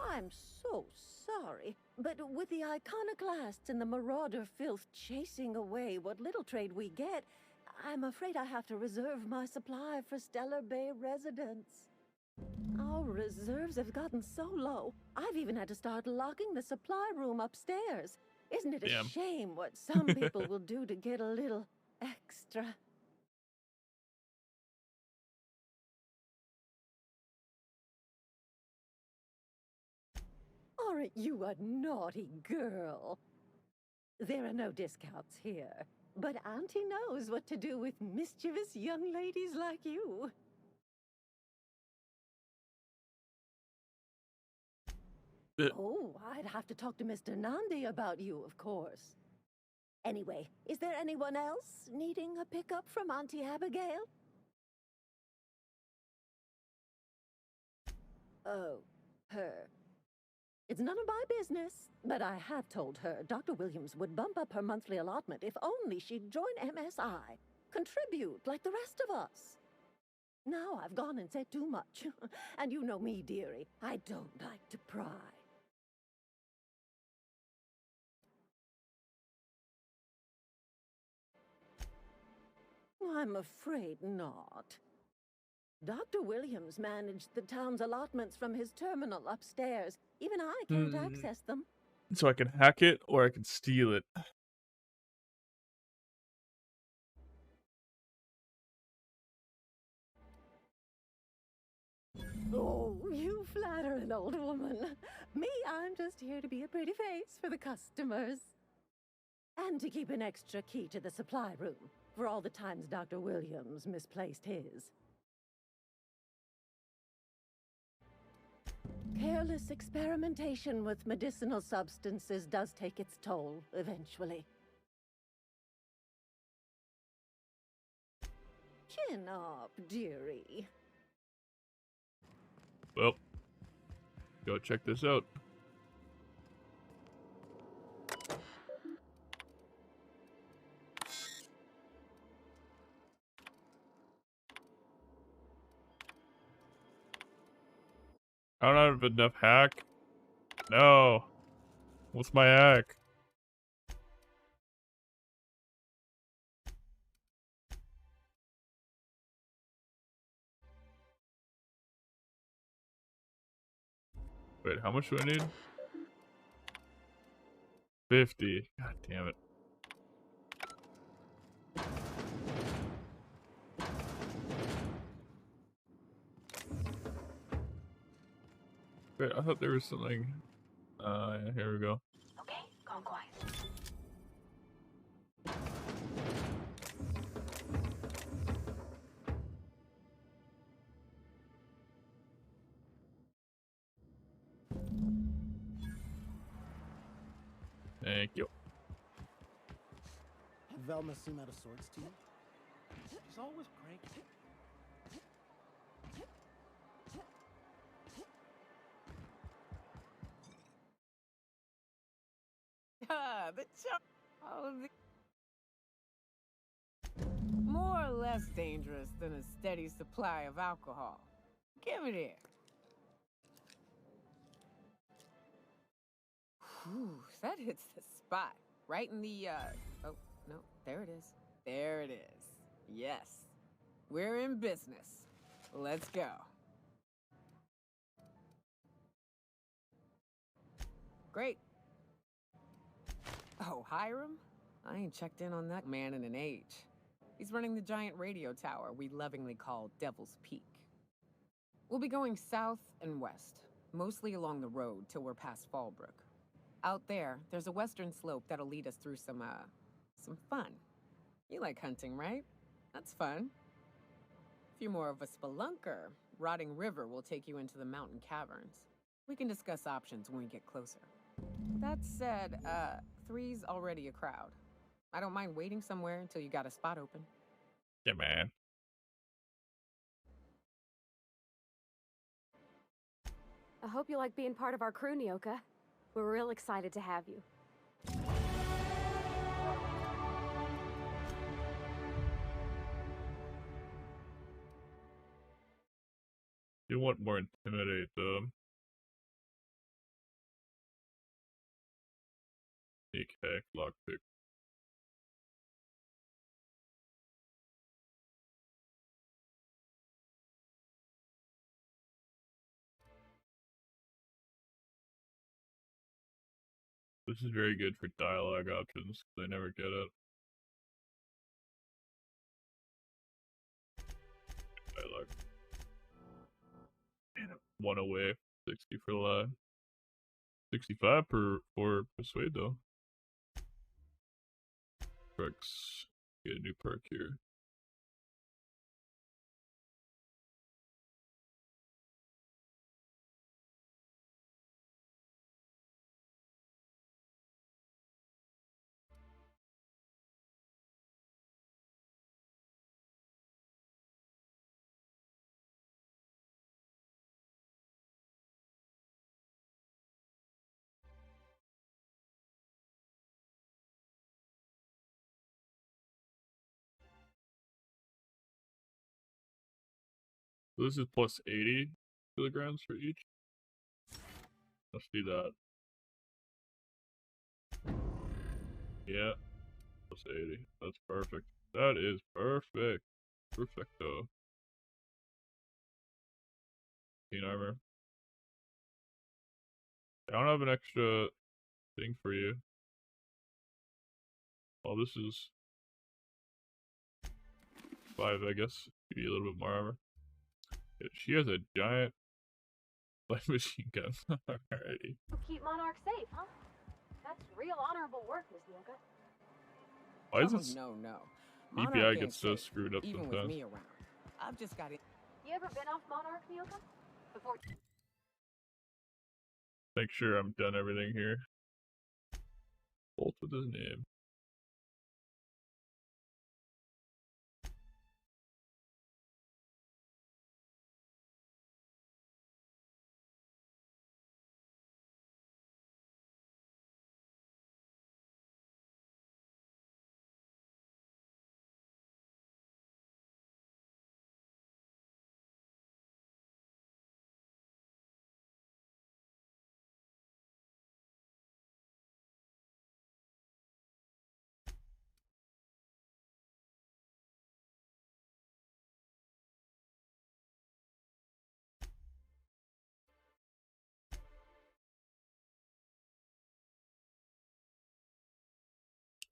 Speaker 13: I'm so sorry, but with the iconoclasts and the marauder filth chasing away what little trade we get, I'm afraid I have to reserve my supply for Stellar Bay residents. Our reserves have gotten so low, I've even had to start locking the supply room upstairs. Isn't it a shame what some people will do to get a little extra? Aren't you a naughty girl? There are no discounts here, but Auntie knows what to do with mischievous young ladies like you. Oh, I'd have to talk to Mr. Nandi about you, of course. Anyway, is there anyone else needing a pickup from Auntie Abigail? Oh, her. It's none of my business, but I have told her Dr. Williams would bump up her monthly allotment if only she'd join MSI. Contribute like the rest of us. Now I've gone and said too much. And you know me, dearie. I don't like to pry. I'm afraid not. Dr. Williams managed the town's allotments from his terminal upstairs. Even I can't access them.
Speaker 8: So I can hack it or I can steal it.
Speaker 13: Oh, you flatter an old woman. Me, I'm just here to be a pretty face for the customers. And to keep an extra key to the supply room for all the times Dr. Williams misplaced his. Careless experimentation with medicinal substances does take its toll, eventually. Chin up, dearie.
Speaker 8: Well, go check this out. I don't have enough hack. No. What's my hack? Wait, how much do I need? 50. God damn it. Wait, I thought there was something. Yeah, here we go.
Speaker 3: Okay, gone quiet.
Speaker 8: Thank you.
Speaker 7: Velma seem out of sorts to you?
Speaker 12: She's always cranky.
Speaker 21: Ah, the chop. Oh, more or less dangerous than a steady supply of alcohol. Give it here. Whew, that hits the spot. Right in the, oh, no, there it is. There it is. Yes. We're in business. Let's go. Great. Oh, Hiram? I ain't checked in on that man in an age. He's running the giant radio tower we lovingly call Devil's Peak. We'll be going south and west, mostly along the road till we're past Fallbrook. Out there, there's a western slope that'll lead us through some fun. You like hunting, right? That's fun. If you're more of a spelunker, Rotting River will take you into the mountain caverns. We can discuss options when we get closer. That said, 3's already a crowd. I don't mind waiting somewhere until you got a spot open.
Speaker 8: Yeah, man.
Speaker 1: I hope you like being part of our crew, Nyoka. We're real excited to have you.
Speaker 8: You want more intimidate them. Sneak hack, lockpick. This is very good for dialogue options, because I never get it. Dialogue. And 1 away. 60 for lie. 65 for persuade though. Perks. Get a new perk here. So this is plus 80 kilograms for each. Let's do that. Yeah, plus 80. That's perfect. That is perfect. Perfecto. 15 armor. I don't have an extra thing for you. Well, this is 5, I guess. Give you a little bit more armor. Yeah, she has a giant light machine gun already.
Speaker 1: Keep Monarch safe, huh? That's real honorable work, Miss Nyoka.
Speaker 8: Why is this?
Speaker 21: No.
Speaker 8: EPI
Speaker 21: Monarch
Speaker 8: gets
Speaker 21: ain't
Speaker 8: so
Speaker 21: safe,
Speaker 8: screwed up
Speaker 21: even
Speaker 8: sometimes.
Speaker 21: with me around. I've just got it.
Speaker 1: You ever been off Monarch, Nyoka? Before?
Speaker 8: Make sure I'm done everything here. Bolt with his name.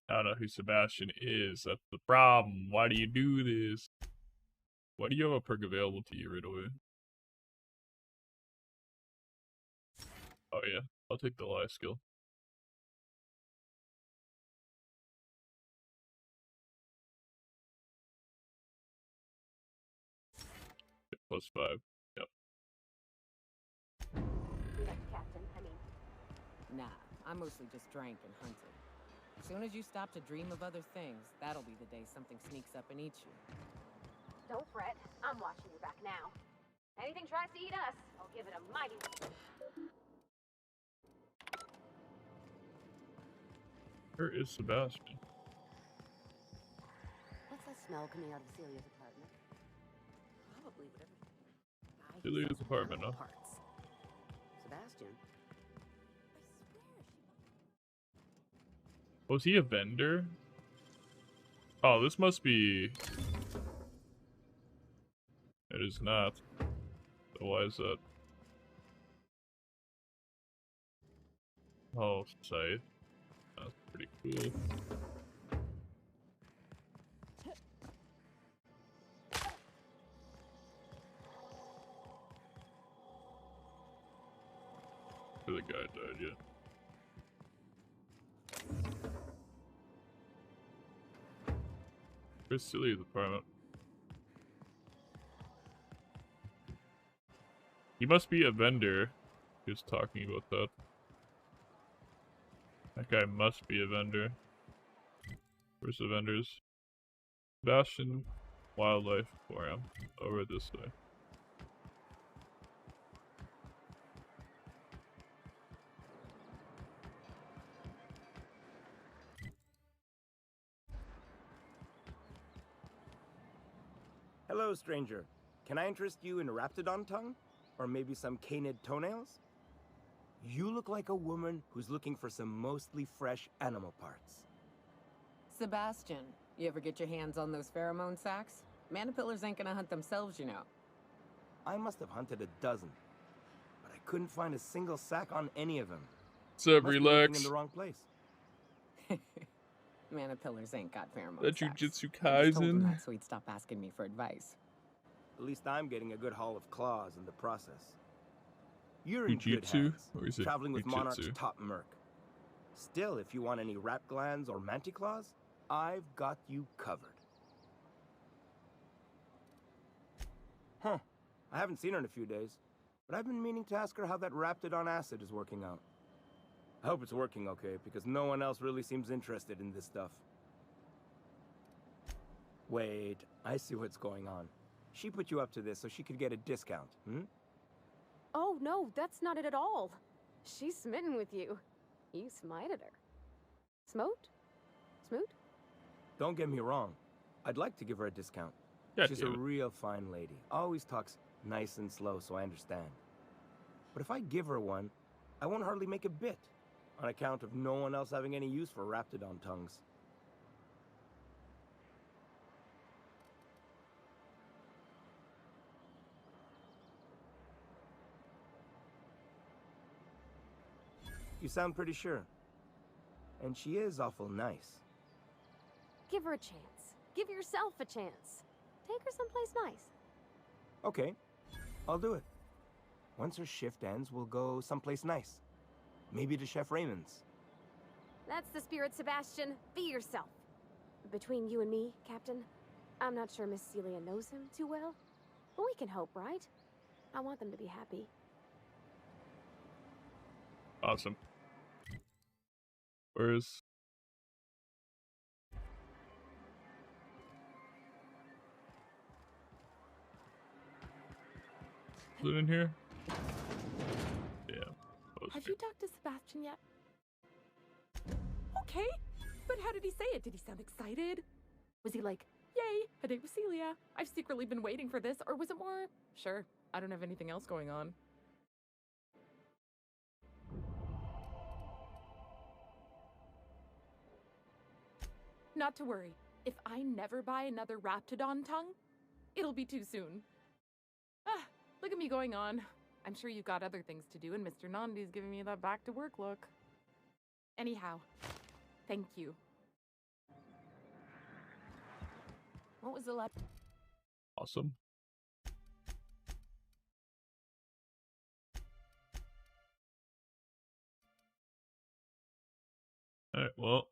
Speaker 8: I don't know who Sebastian is. That's the problem. Why do you do this? Why do you have a perk available to you right away? Oh yeah, I'll take the lie skill. Plus 5. Yep.
Speaker 1: Yes, Captain. I mean,
Speaker 21: Nah, I mostly just drank and hunted. As soon as you stop to dream of other things, that'll be the day something sneaks up and eats you.
Speaker 1: don't fret. I'm watching your back now. Anything tries to eat us, I'll give it a mighty.
Speaker 8: Where is Sebastian?
Speaker 18: What's that smell coming out of Celia's apartment?
Speaker 2: Probably whatever.
Speaker 8: Celia's apartment, huh?
Speaker 18: Parts. Sebastian.
Speaker 8: Was he a vendor? Oh, this must be... It is not. So why is that? Oh, scythe. That's pretty cool. The guy died yet. Where's Celia's apartment? He must be a vendor. He was talking about that. That guy must be a vendor. Where's the vendors? Sebastian Wildlife Aquarium. Over this way.
Speaker 6: Hello, stranger. Can I interest you in Raptidon tongue? Or maybe some canid toenails? You look like a woman who's looking for some mostly fresh animal parts.
Speaker 21: Sebastian, you ever get your hands on those pheromone sacs? Manipillars ain't gonna hunt themselves, you know.
Speaker 6: I must have hunted a dozen, but I couldn't find a single sack on any of them.
Speaker 8: What's up,
Speaker 6: Must be
Speaker 8: relax?
Speaker 6: looking in the wrong place.
Speaker 21: Manipillars ain't got pheromone
Speaker 8: That
Speaker 21: sacs.
Speaker 8: Jujutsu
Speaker 21: I just told him
Speaker 8: Kaisen.
Speaker 21: that so he'd stop asking me for advice.
Speaker 6: At least I'm getting a good haul of claws in the process. You're in good
Speaker 8: Jujutsu?
Speaker 6: hands,
Speaker 8: Or is it
Speaker 6: traveling with Monarch's
Speaker 8: Jujutsu?
Speaker 6: top merc. Still, if you want any rat glands or manticlaws, I've got you covered. Huh. I haven't seen her in a few days, but I've been meaning to ask her how that Raptidon acid is working out. I hope it's working okay, because no one else really seems interested in this stuff. Wait, I see what's going on. She put you up to this so she could get a discount, hmm?
Speaker 1: Oh, no, that's not it at all. She's smitten with you. You smited her. Smote? Smoot?
Speaker 6: Don't get me wrong. I'd like to give her a discount.
Speaker 8: God
Speaker 6: She's a
Speaker 8: damn it.
Speaker 6: real fine lady. Always talks nice and slow, so I understand. But if I give her one, I won't hardly make a bit, on account of no one else having any use for Raptidon tongues. You sound pretty sure. And she is awful nice.
Speaker 1: Give her a chance. Give yourself a chance. Take her someplace nice.
Speaker 6: Okay, I'll do it. Once her shift ends, we'll go someplace nice. Maybe to Chef Raymond's.
Speaker 1: That's the spirit, Sebastian. Be yourself. Between you and me, Captain, I'm not sure Miss Celia knows him too well. But we can hope, right? I want them to be happy.
Speaker 8: Awesome. Where's... Is it in here? Yeah.
Speaker 16: Have you talked to Sebastian yet? Okay, but how did he say it? Did he sound excited? Was he like, yay, a date with Celia? I've secretly been waiting for this, or was it more, sure, I don't have anything else going on? Not to worry. If I never buy another Raptidon tongue, it'll be too soon. Ah, look at me going on. I'm sure you've got other things to do, and Mr. Nandi's giving me that back-to-work look. Anyhow, thank you. What was the last...
Speaker 8: Awesome. Alright, well,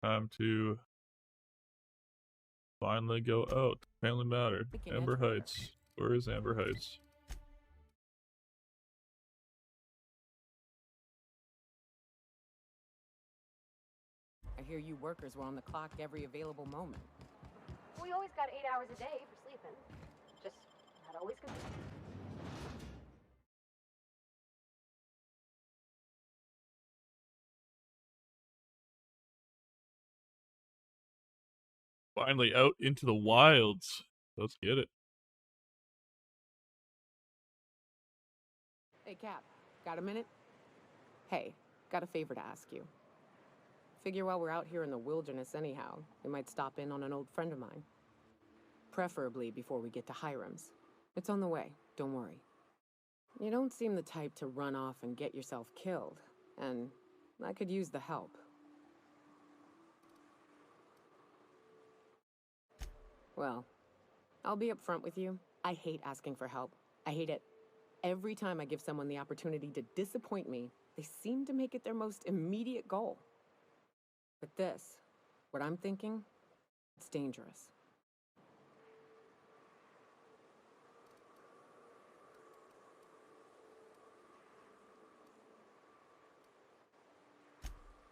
Speaker 8: time to finally go out. Family Matter. Amber Heights. Where is Amber Heights?
Speaker 21: I hear you workers were on the clock every available moment.
Speaker 1: We always got 8 hours a day for sleeping. Just not always good.
Speaker 8: Finally out into the wilds. Let's get it.
Speaker 21: Hey, Cap, got a minute? Hey, got a favor to ask you. Figure while we're out here in the wilderness anyhow, we might stop in on an old friend of mine. Preferably before we get to Hiram's. It's on the way, don't worry. You don't seem the type to run off and get yourself killed, and I could use the help. Well, I'll be upfront with you. I hate asking for help. I hate it. Every time I give someone the opportunity to disappoint me, they seem to make it their most immediate goal. But this, what I'm thinking, it's dangerous.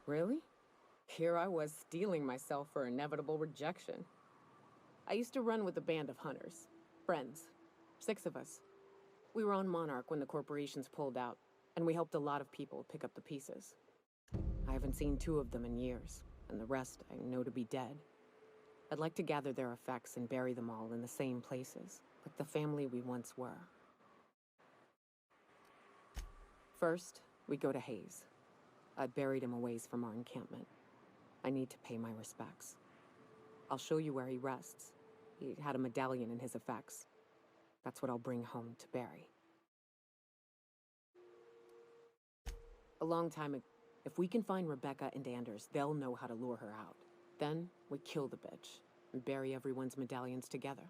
Speaker 21: Really? Here I was steeling myself for inevitable rejection. I used to run with a band of hunters. Friends. 6 of us. We were on Monarch when the corporations pulled out, and we helped a lot of people pick up the pieces. I haven't seen 2 of them in years, and the rest I know to be dead. I'd like to gather their effects and bury them all in the same places, like the family we once were. First, we go to Hayes. I buried him a ways from our encampment. I need to pay my respects. I'll show you where he rests. He had a medallion in his effects. That's what I'll bring home to Barry. A long time ago, if we can find Rebecca and Anders, they'll know how to lure her out. Then, we kill the bitch, and bury everyone's medallions together.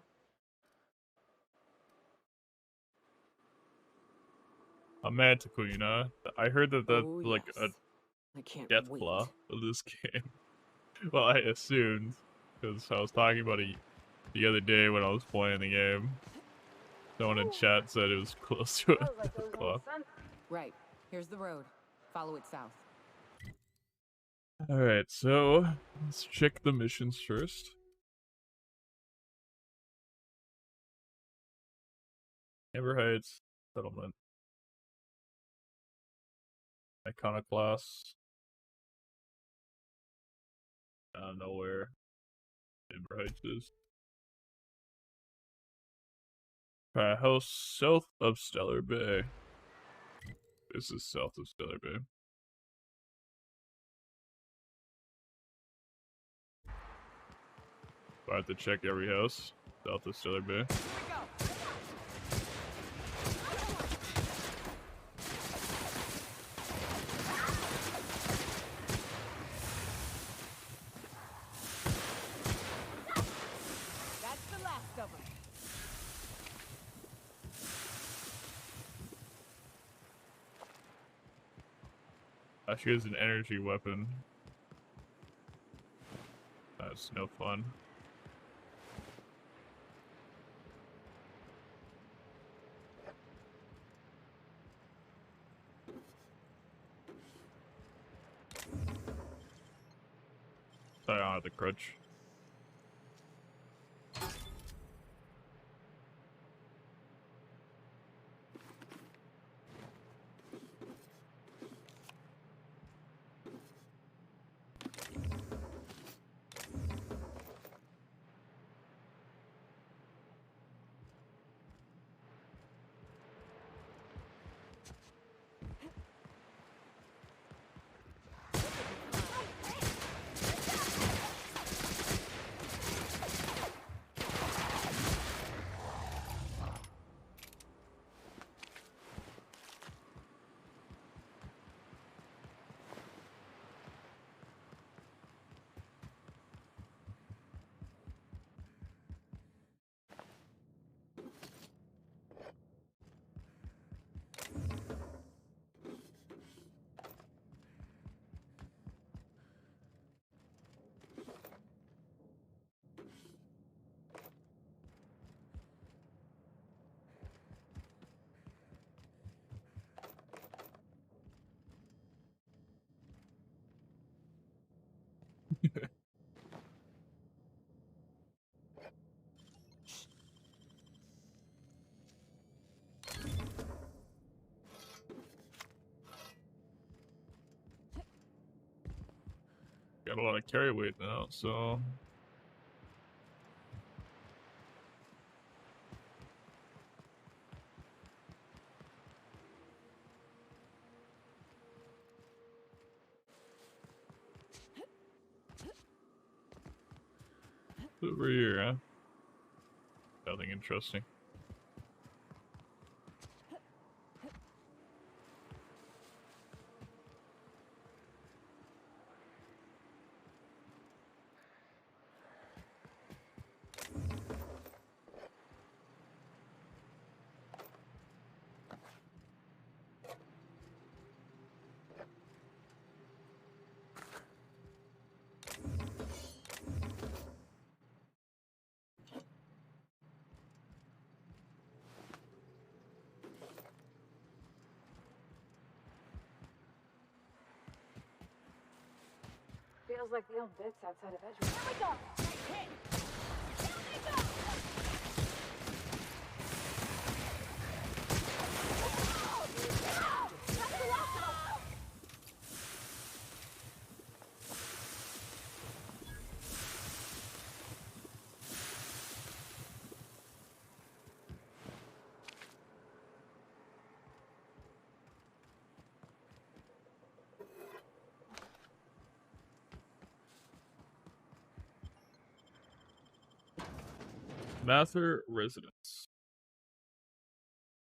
Speaker 8: A Manta Queen, huh? I heard that that's like
Speaker 21: yes.
Speaker 8: a
Speaker 21: I can't
Speaker 8: death
Speaker 21: wait.
Speaker 8: claw of this game. Well, I assumed, because I was talking about it the other day when I was playing the game. Someone in chat said it was close to a death claw.
Speaker 21: Right. Here's the road. Follow it south.
Speaker 8: Alright, so let's check the missions first. Amber Heights Settlement. Iconoclast. I don't know where Amber Heights is. House south of Stellar Bay. This is south of Stellar Bay. I have to check every house south of Stellar Bay.
Speaker 14: That's the last of them.
Speaker 8: She has an energy weapon. That's no fun. Sorry, I don't have the crutch. Got a lot of carry weight now, so over here, huh? Nothing interesting.
Speaker 1: Feels like the old bits outside of Edgewood.
Speaker 14: Here we go! Hit! Here we go! That's the last of them!
Speaker 8: Mather residence.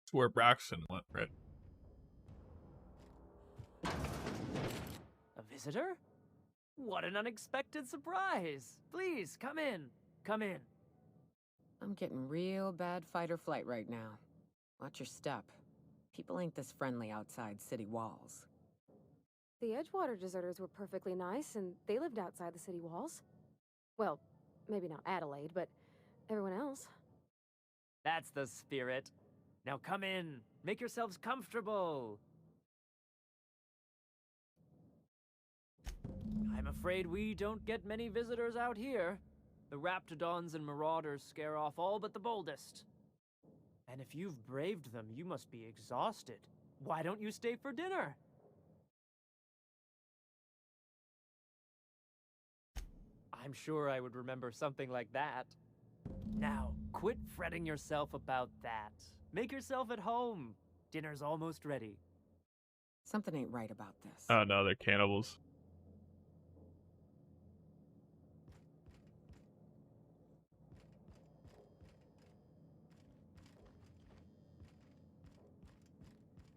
Speaker 8: It's where Braxton went, right?
Speaker 10: A visitor? What an unexpected surprise! Please, come in. Come in.
Speaker 21: I'm getting real bad fight or flight right now. Watch your step. People ain't this friendly outside city walls.
Speaker 1: The Edgewater deserters were perfectly nice, and they lived outside the city walls. Well, maybe not Adelaide, but everyone else.
Speaker 10: That's the spirit. Now come in. Make yourselves comfortable. I'm afraid we don't get many visitors out here. The Raptidons and Marauders scare off all but the boldest. And if you've braved them, you must be exhausted. Why don't you stay for dinner? I'm sure I would remember something like that. Now, quit fretting yourself about that. Make yourself at home. Dinner's almost ready.
Speaker 21: Something ain't right about this.
Speaker 8: Oh no, they're cannibals.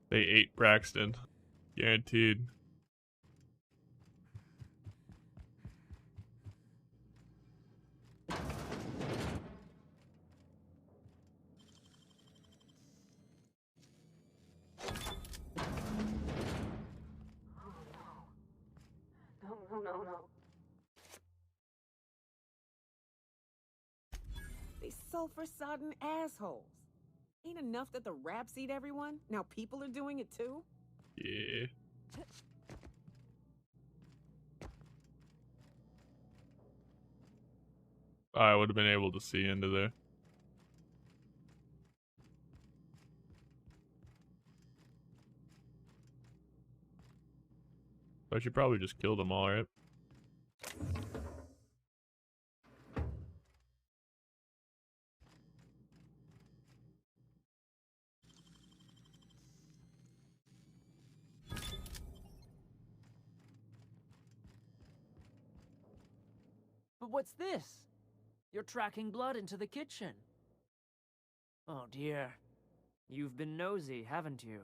Speaker 8: They ate Braxton. Guaranteed.
Speaker 1: No.
Speaker 21: They sulfur-sodden assholes. Ain't enough that the raps eat everyone? Now people are doing it too?
Speaker 8: Yeah. I would have been able to see into there. But you probably just killed them all, right?
Speaker 10: But what's this? You're tracking blood into the kitchen. Oh dear. You've been nosy, haven't you?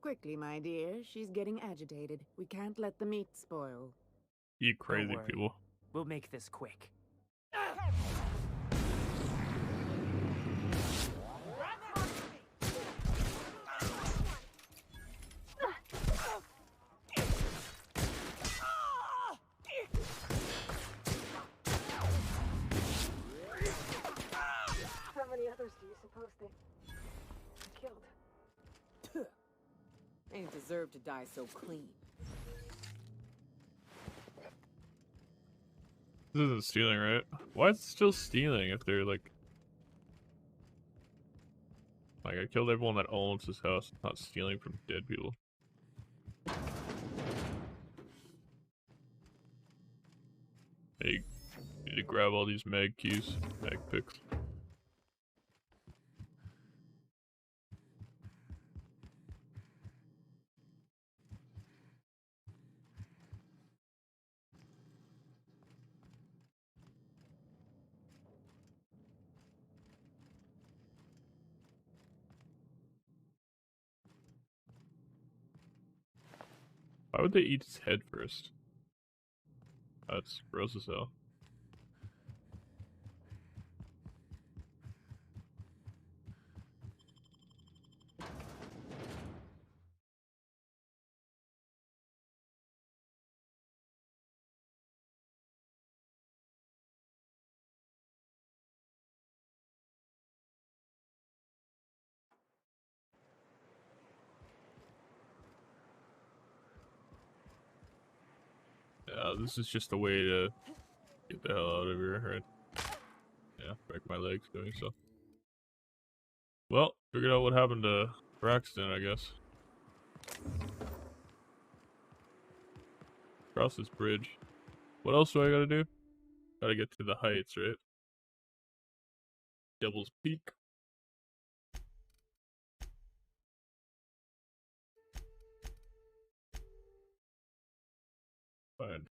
Speaker 21: Quickly, my dear. She's getting agitated. We can't let the meat spoil.
Speaker 8: You crazy
Speaker 10: worry.
Speaker 8: people.
Speaker 10: We'll make this quick.
Speaker 1: How many others do you suppose they killed?
Speaker 21: They ain't deserve to die so clean.
Speaker 8: This isn't stealing, right? Why is it still stealing if they're like... Like, I killed everyone that owns this house, not stealing from dead people. Hey, need to grab all these mag keys, mag picks. Why would they eat his head first? That's gross as hell. Yeah, this is just a way to get the hell out of here, right? Yeah, break my legs doing so. Well, figured out what happened to Braxton, I guess. Cross this bridge. What else do I gotta do? Gotta get to the heights, right? Devil's Peak. Fine.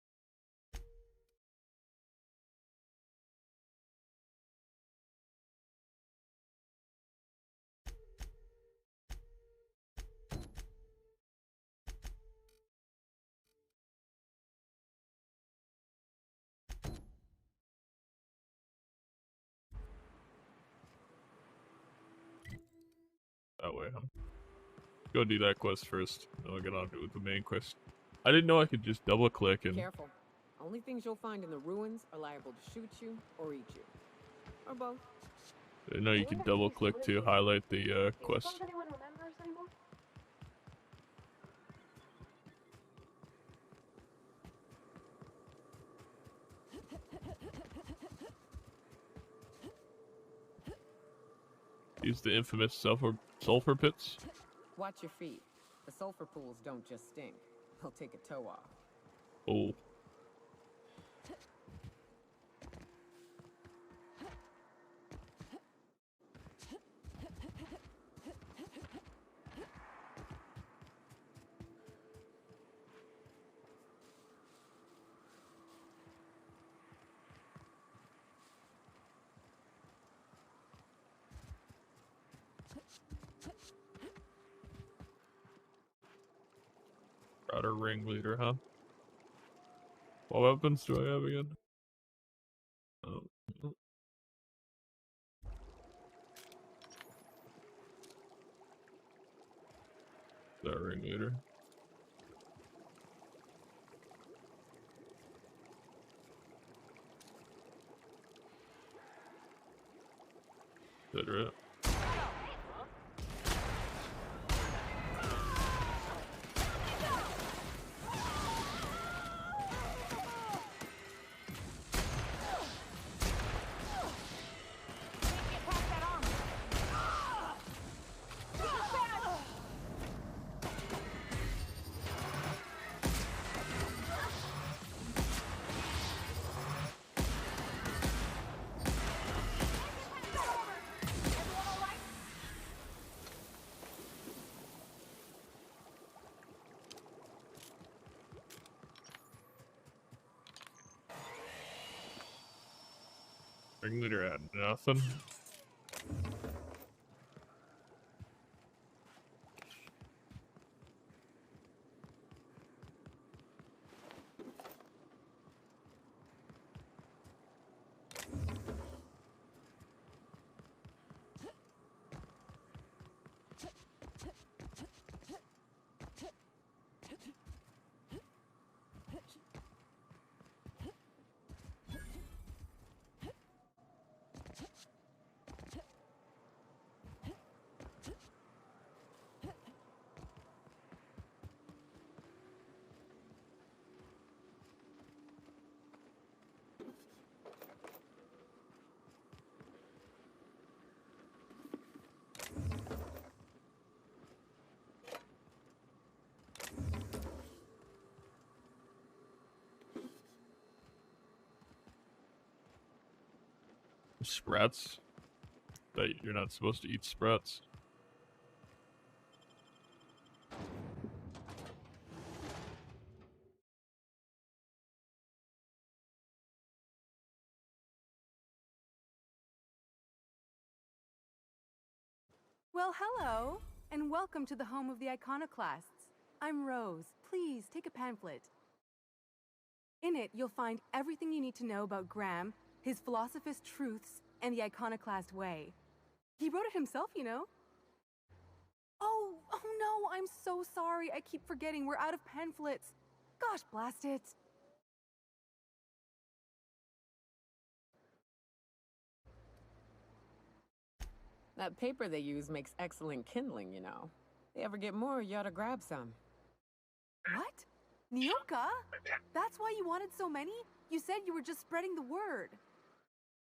Speaker 8: That way, huh? Go do that quest first, then I'll get on to the main quest. I didn't know I could just double click and...
Speaker 21: Careful. Only things you'll find in the ruins are liable to shoot you or eat you. Or both.
Speaker 8: I didn't know you could double click to highlight the quest.
Speaker 1: Does anyone remember us anymore?
Speaker 8: Use the infamous sulfur pits.
Speaker 21: Watch your feet. The sulfur pools don't just stink. They'll take a toe off.
Speaker 8: Oh. Router ringleader, huh? What weapons do I have again? Oh. That ringleader. Is that right? Ringleader had nothing. Sprats? That you're not supposed to eat sprats.
Speaker 9: Well, hello, and welcome to the home of the Iconoclasts. I'm Rose. Please take a pamphlet. In it, you'll find everything you need to know about Graham, his Philosophist truths, and the Iconoclast way. He wrote it himself, you know. Oh no, I'm so sorry. I keep forgetting. We're out of pamphlets. Gosh, blast it.
Speaker 21: That paper they use makes excellent kindling, you know. If you ever get more, you ought to grab some.
Speaker 9: What? Nyoka? That's why you wanted so many? You said you were just spreading the word.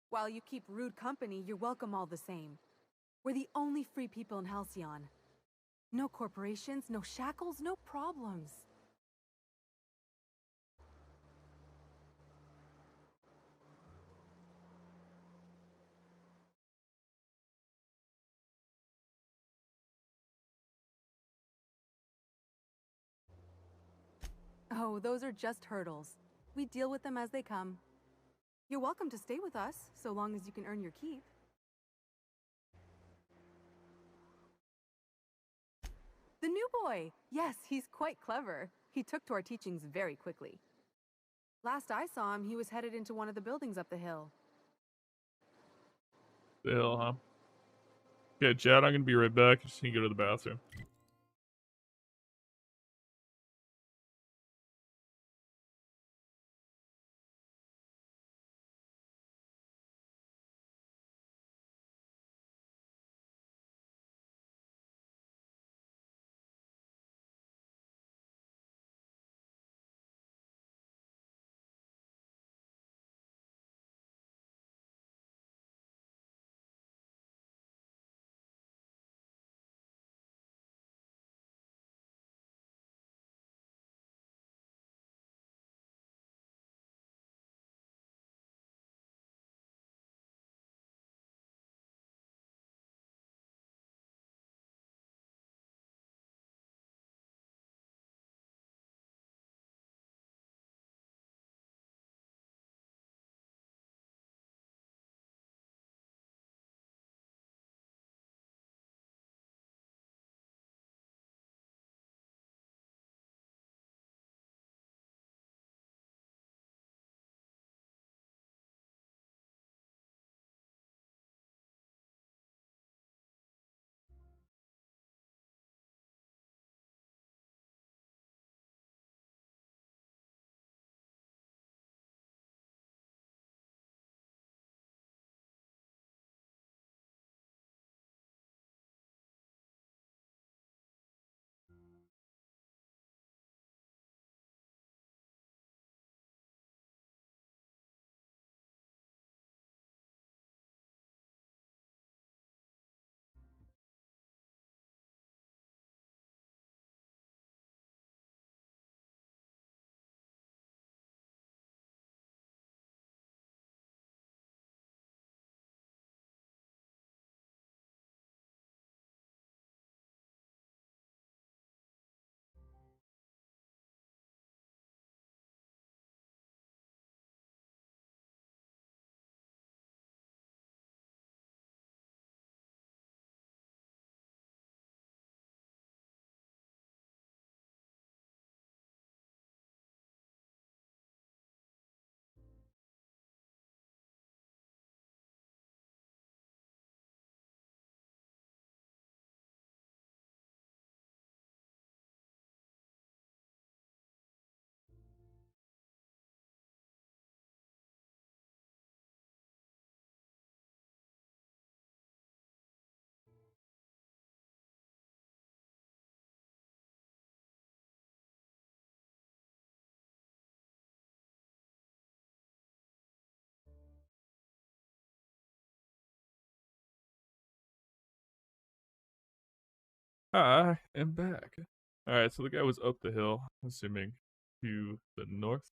Speaker 9: While you keep rude company, you're welcome all the same. We're the only free people in Halcyon. No corporations, no shackles, no problems. Oh, those are just hurdles. We deal with them as they come. You're welcome to stay with us, so long as you can earn your keep. The new boy! Yes, he's quite clever. He took to our teachings very quickly. Last I saw him, he was headed into one of the buildings up the hill.
Speaker 8: The hell, huh? Okay, Chad, I'm gonna be right back. Just need to go to the bathroom. I am back. Alright, so the guy was up the hill, assuming to the north.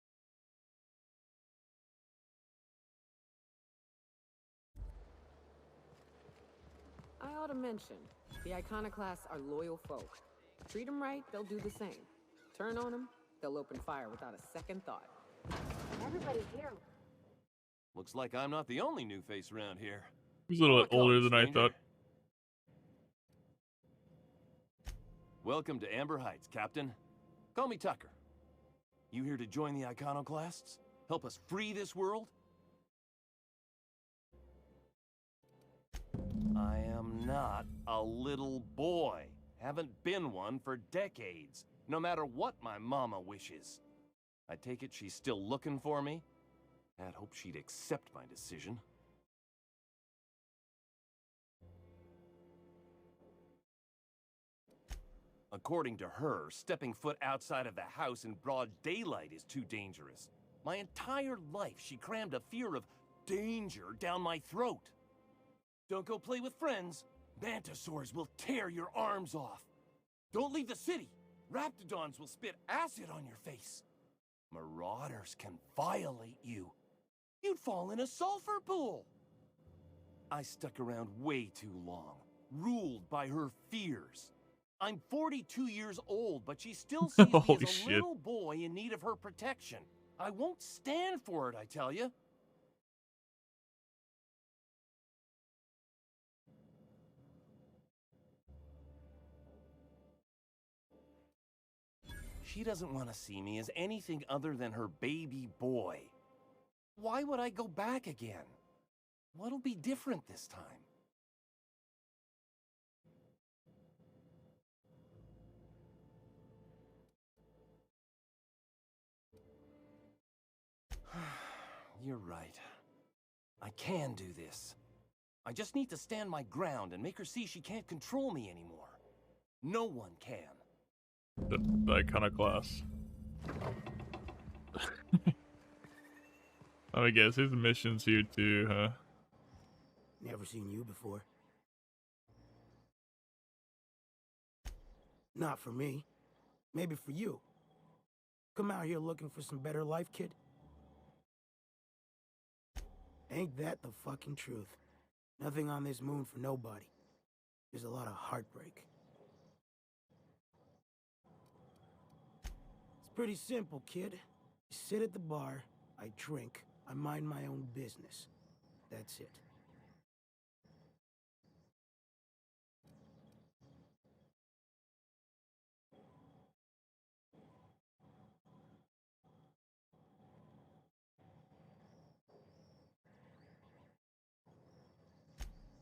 Speaker 21: I ought to mention, the Iconoclasts are loyal folk. Treat them right, they'll do the same. Turn on them, they'll open fire without a second thought.
Speaker 2: Everybody here.
Speaker 20: Looks like I'm not the only new face around here.
Speaker 8: He's a little bit older than I
Speaker 20: stranger.
Speaker 8: thought.
Speaker 20: Welcome to Amber Heights, Captain. Call me Tucker. You here to join the Iconoclasts? Help us free this world? I am not a little boy. Haven't been one for decades, no matter what my mama wishes. I take it she's still looking for me? I'd hope she'd accept my decision. According to her, stepping foot outside of the house in broad daylight is too dangerous. My entire life, she crammed a fear of danger down my throat. Don't go play with friends. Mantisaurs will tear your arms off. Don't leave the city. Raptidons will spit acid on your face. Marauders can violate you. You'd fall in a sulfur pool. I stuck around way too long, ruled by her fears. I'm 42 years old, but she still sees me
Speaker 8: Holy
Speaker 20: as a
Speaker 8: shit.
Speaker 20: little boy in need of her protection. I won't stand for it, I tell you. She doesn't want to see me as anything other than her baby boy. Why would I go back again? What'll be different this time? You're right. I can do this. I just need to stand my ground and make her see she can't control me anymore. No one can.
Speaker 8: The Iconoclast. I guess his mission's here too, huh?
Speaker 7: Never seen you before. Not for me. Maybe for you. Come out here looking for some better life, kid? Ain't that the fucking truth? Nothing on this moon for nobody. There's a lot of heartbreak. It's pretty simple, kid. You sit at the bar, I drink, I mind my own business. That's it.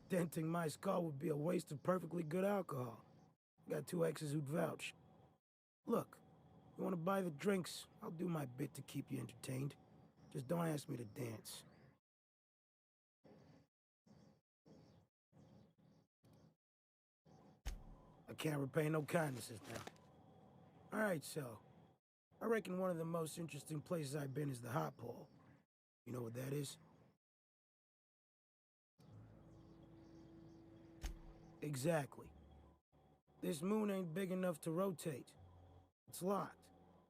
Speaker 7: Denting my skull would be a waste of perfectly good alcohol. Got two exes who'd vouch. Look, you want to buy the drinks? I'll do my bit to keep you entertained. Just don't ask me to dance. I can't repay no kindnesses now. Alright, so. I reckon one of the most interesting places I've been is the Hot Pole. You know what that is? Exactly. This moon ain't big enough to rotate. It's locked.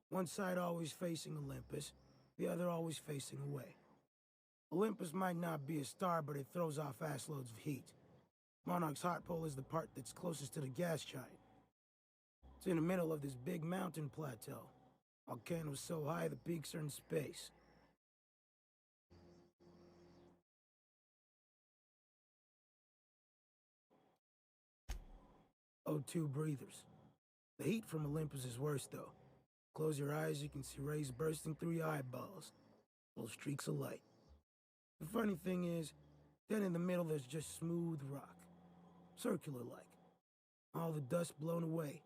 Speaker 7: One side always facing Olympus, the other always facing away. Olympus might not be a star, but it throws off assloads of heat. Monarch's hot pole is the part that's closest to the gas giant. It's in the middle of this big mountain plateau. Volcanoes so high the peaks are in space. O2 breathers. The heat from Olympus is worse, though. Close your eyes, you can see rays bursting through your eyeballs. Little streaks of light. The funny thing is, then in the middle there's just smooth rock. Circular-like. All the dust blown away.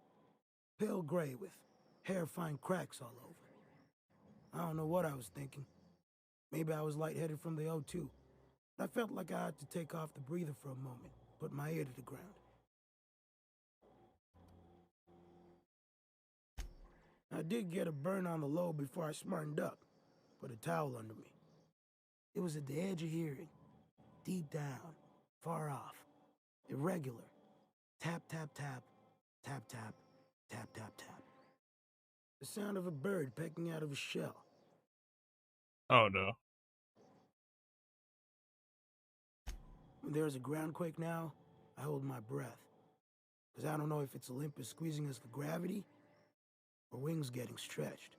Speaker 7: Pale gray with hair-fine cracks all over. I don't know what I was thinking. Maybe I was lightheaded from the O2. I felt like I had to take off the breather for a moment, put my ear to the ground. I did get a burn on the lobe before I smartened up. Put a towel under me. It was at the edge of hearing. Deep down. Far off. Irregular. Tap, tap, tap. Tap, tap, tap, tap, tap. The sound of a bird pecking out of a shell.
Speaker 8: Oh no.
Speaker 7: When there's a groundquake now, I hold my breath. Because I don't know if it's Olympus squeezing us for gravity, or wings getting stretched.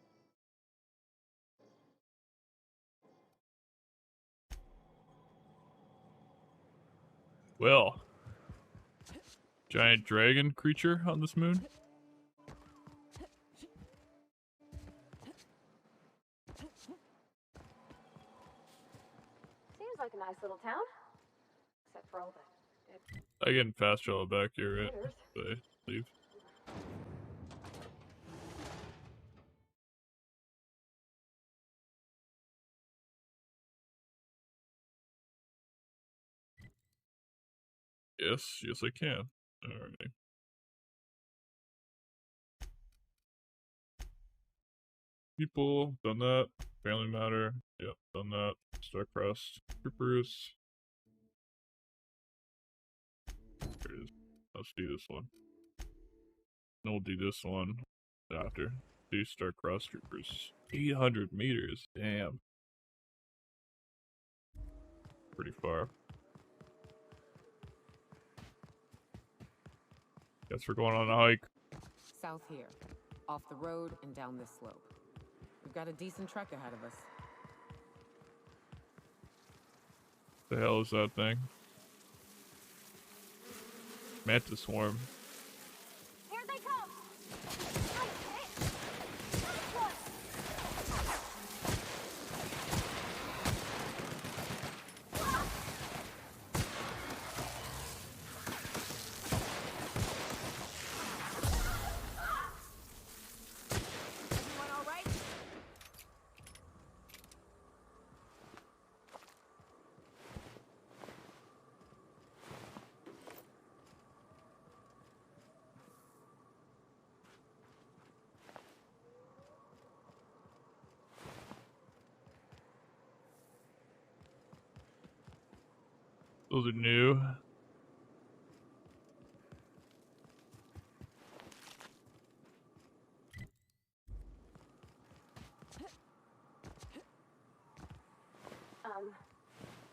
Speaker 8: Well, giant dragon creature on this moon?
Speaker 1: Seems like a nice little town. Except for all the dead
Speaker 8: I get fast travel back here, right?
Speaker 1: critters.
Speaker 8: But I leave. Yes, yes I can. Alright. People, done that. Family Matter, yep, done that. Starcrossed Troopers. There it is. Let's do this one. And we'll do this one after. Do Starcrossed Troopers. 800 meters, damn. Pretty far. Guess we're going on a hike.
Speaker 21: South here, off the road and down this slope. We've got a decent trek ahead of us.
Speaker 8: The hell is that thing? Mantis swarm.
Speaker 1: Here they come!
Speaker 21: Everyone all right?
Speaker 8: Those are new.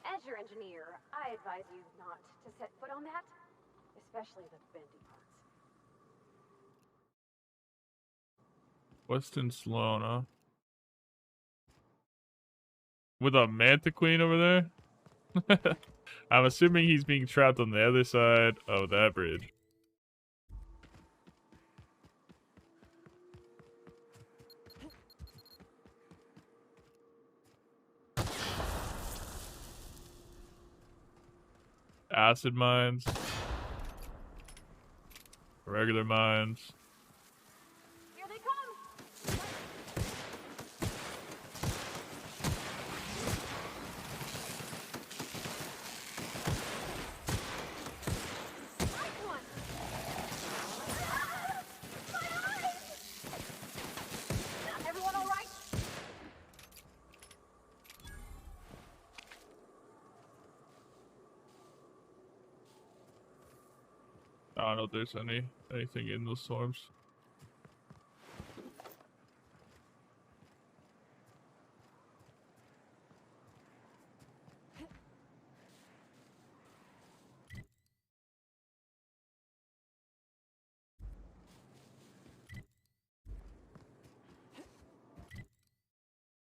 Speaker 1: As your engineer, I advise you not to set foot on that, especially the bendy parts.
Speaker 8: Weston Sloan, huh? With a Mantiqueen over there? I'm assuming he's being trapped on the other side of that bridge. Acid mines. Regular mines.
Speaker 1: Here they come! Everyone all right?
Speaker 8: I don't know if there's anything in those storms.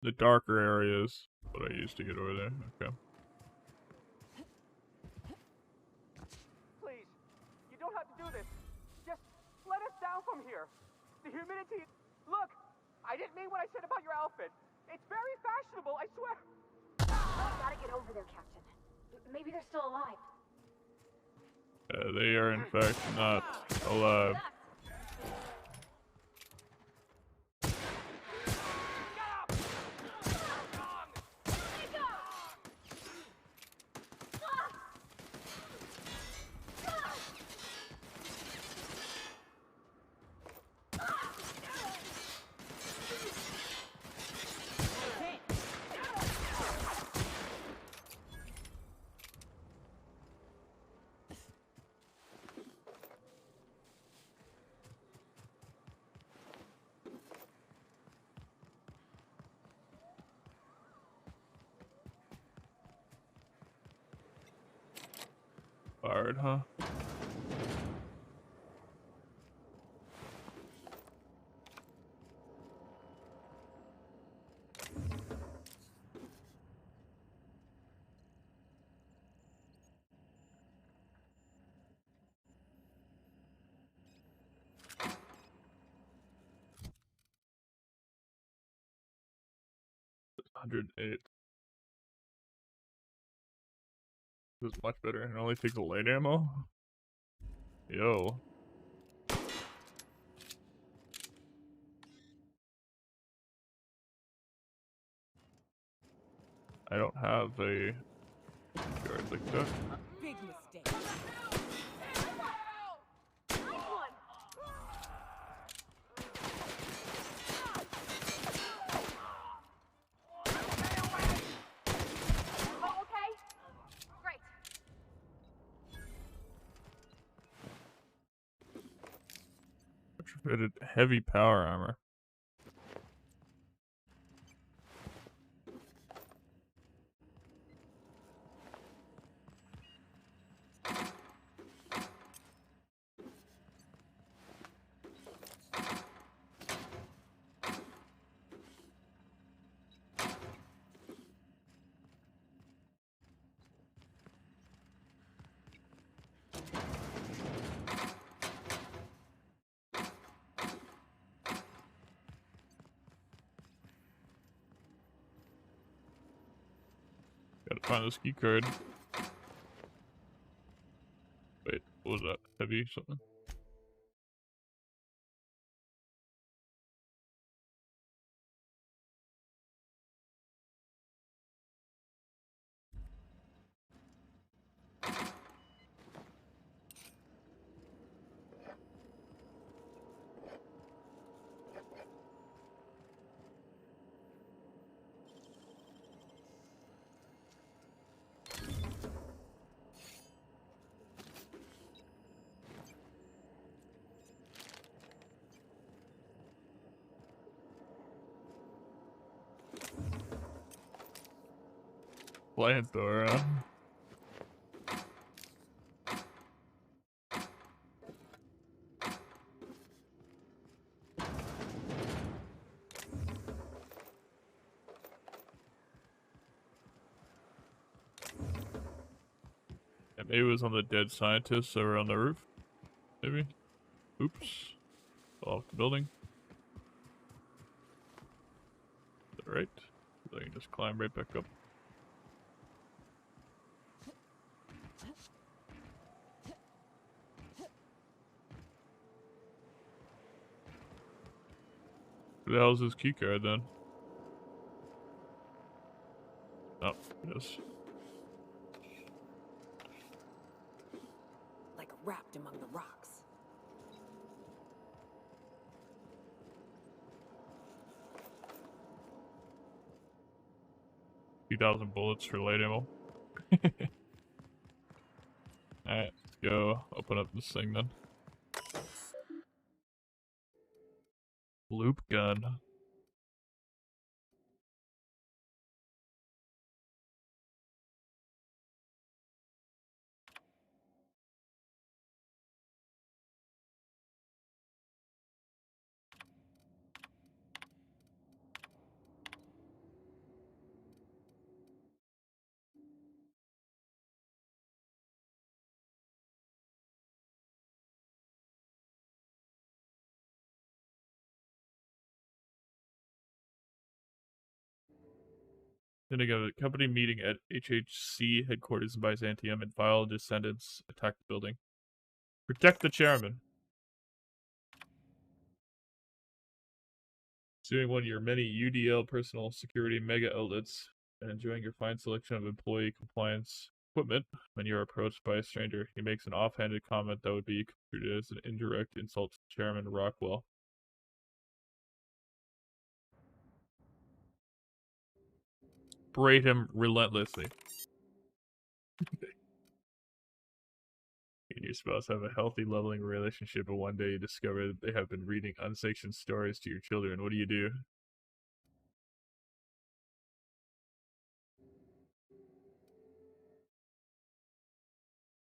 Speaker 8: The darker areas, what I used to get over there. Okay.
Speaker 19: Please, you don't have to do this. Just let us down from here. The humidity... Look, I didn't mean what I said about your outfit. It's very fashionable, I swear.
Speaker 1: Gotta get over there, Captain. Maybe they're still alive.
Speaker 8: They are in fact not alive. hard, huh? $108. This is much better. It only takes a light ammo. Yo. I don't have a guard like that.
Speaker 14: Big mistake.
Speaker 8: Retrofitted heavy power armor. Gotta find this key card. Wait, what was that? Heavy something? Flamethrower, huh? Yeah, maybe it was on the dead scientists that were on the roof. Maybe. Oops. Fell off the building. Is that right? So I can just climb right back up. Who the hell's this key card then? Oh, yes.
Speaker 14: Like wrapped among the rocks.
Speaker 8: $2,000 bullets for light ammo. Alright, let's go open up this thing then. Loop gun. Then a company meeting at HHC headquarters in Byzantium, and vile descendants attack the building. Protect the chairman. Suing one of your many UDL personal security mega outlets and enjoying your fine selection of employee compliance equipment. When you're approached by a stranger, he makes an offhanded comment that would be construed as an indirect insult to Chairman Rockwell. Berate him relentlessly. You and your spouse have a healthy, loving relationship, but one day you discover that they have been reading unsanctioned stories to your children. What do you do?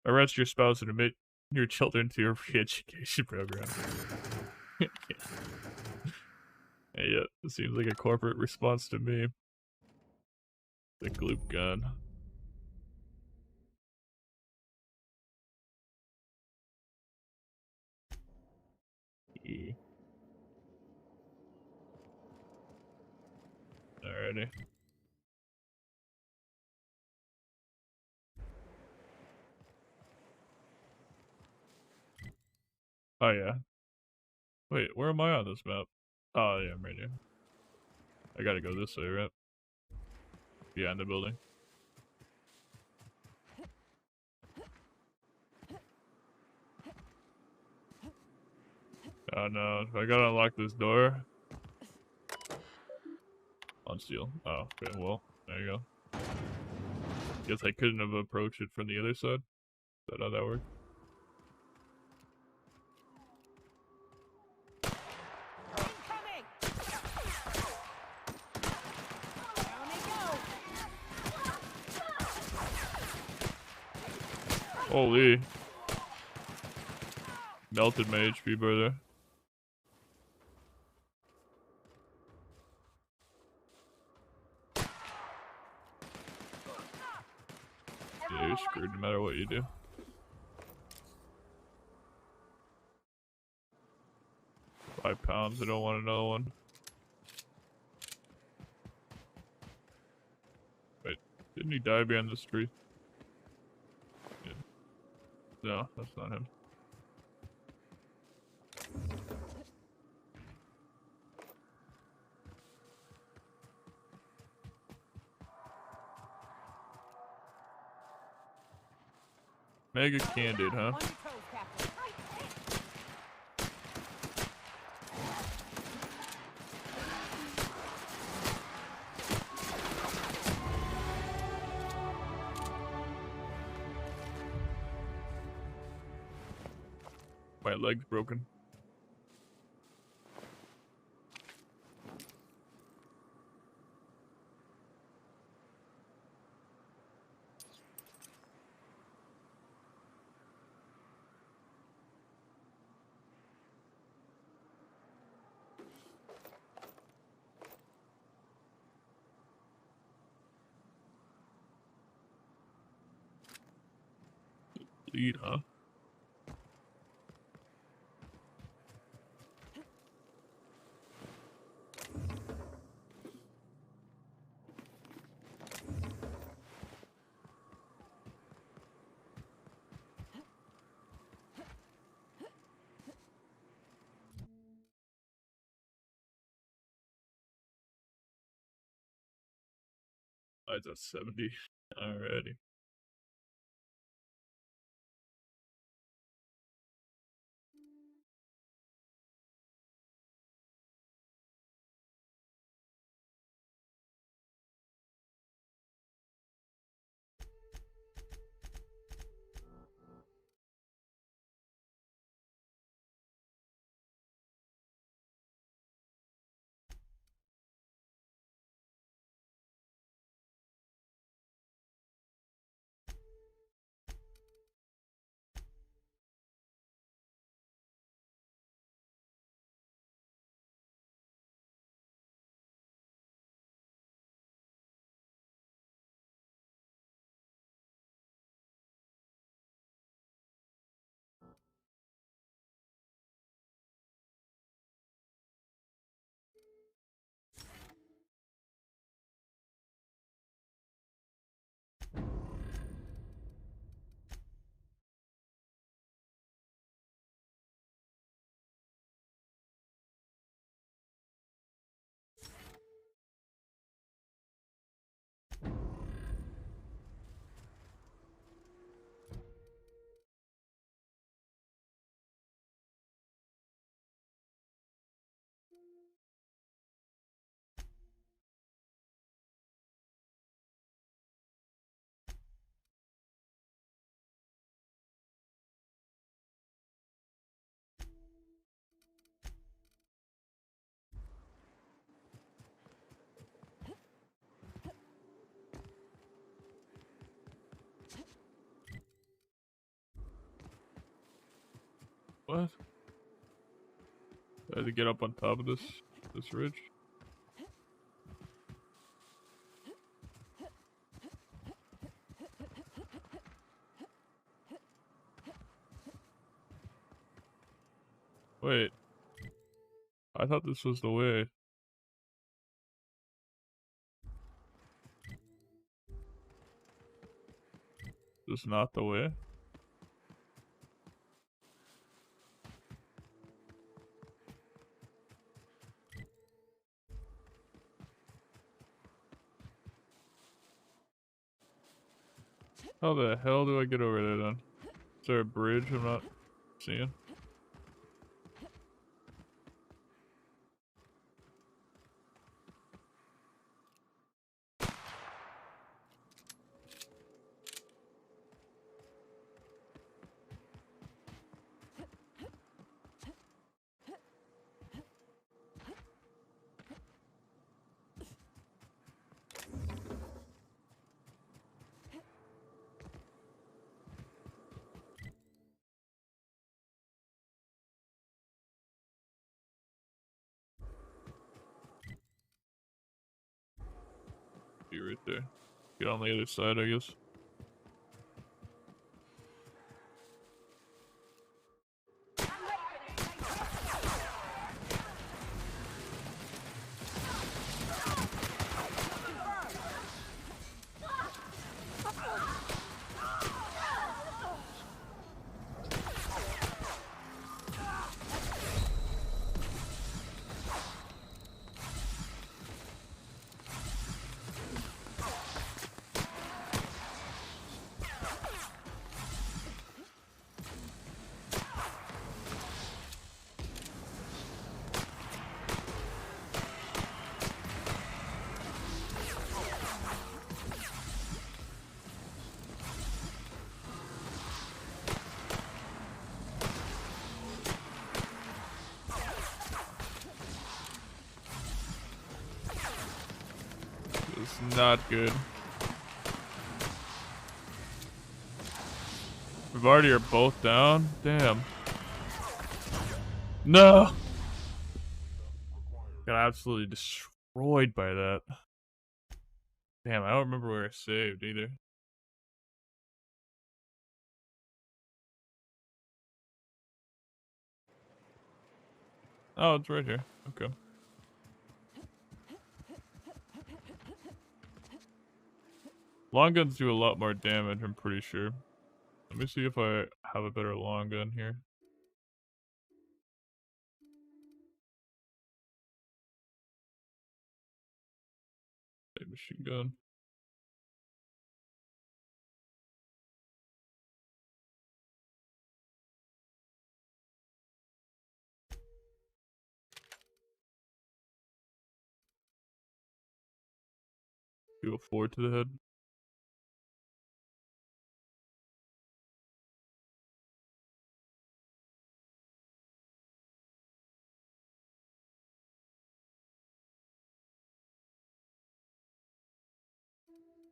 Speaker 8: Arrest your spouse and admit your children to your re-education program. Yeah, it seems like a corporate response to me. The gloop gun. Yeah. Alrighty. Oh yeah. Wait, where am I on this map? Oh yeah, I'm right here. I gotta go this way, right? Behind the building. Oh no, I gotta unlock this door. Unseal. Oh, okay, well, there you go. Guess I couldn't have approached it from the other side. Is that how that worked? Holy. Melted my HP, brother. Yeah, you're screwed no matter what you do. £5, I don't want another one. Wait, didn't he die behind this tree? Yeah. No, that's not him. Mega candid, huh? My leg's broken. Lead, huh? That's a 70. Alrighty. What? I had to get up on top of this ridge. Wait. I thought this was the way. This is not the way. How the hell do I get over there then? Is there a bridge I'm not seeing? Be right there. Get on the other side, I guess. It's not good. We've already are both down. Damn. No. Got absolutely destroyed by that. Damn, I don't remember where I saved either. Oh, it's right here. Okay. Long guns do a lot more damage, I'm pretty sure. Let me see if I have a better long gun here. A machine gun. Do a 4 to the head.